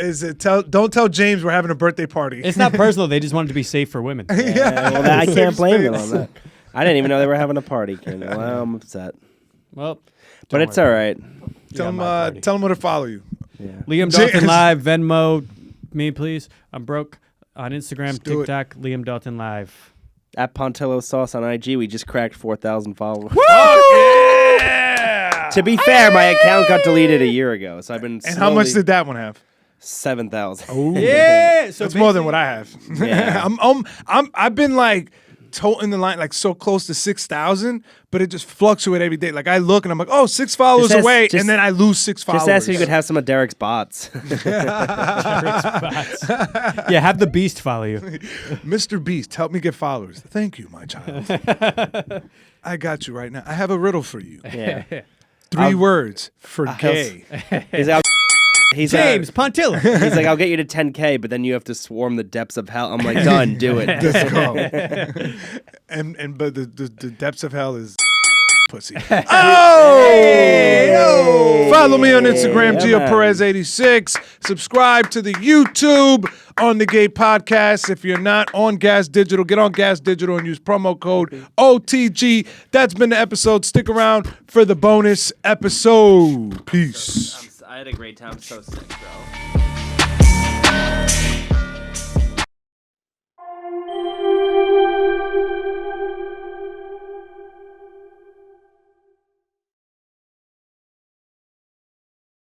Don't tell James we're having a birthday party. It's not personal. They just want it to be safe for women. Yeah, well, I Safe can't blame them space. on that. I didn't even know they were having a party, Ken. Well, I'm upset. Well, But it's all right. Tell him. my party. Tell him where to follow you. Liam James- Dalton Live, Venmo me, please. I'm broke on Instagram, do it. TikTok, Liam Dalton Live. At Pontillo Sauce on IG, we just cracked 4,000 followers. Yeah. To be fair, my account got deleted a year ago, so I've been. And how much did that one have? 7,000? Yeah, so That's more than what I have. Yeah. I've been like toting the line like so close to 6,000, but it just fluctuates every day. Like I look and I'm like, oh, 6 followers Just ask- away, just- and then I lose 6 followers. Just ask if you could have some of Derek's bots. Yeah, have the beast follow you. Mr. Beast, help me get followers. Thank you, my child. I got you right now. I have a riddle for you. Yeah. 3 words for gay. He's James Pontillo. He's like, I'll get you to 10K, but then you have to swarm the depths of hell. I'm like, done, do it. Let's go. But the depths of hell is pussy. Oh! Follow me on Instagram, Yeah, Geo man. Perez 86. Subscribe to the YouTube on the Gay Podcast. If you're not on Gas Digital, get on Gas Digital and use promo code OTG. That's been the episode. Stick around for the bonus episode. Peace. I had a great time. So sick, bro.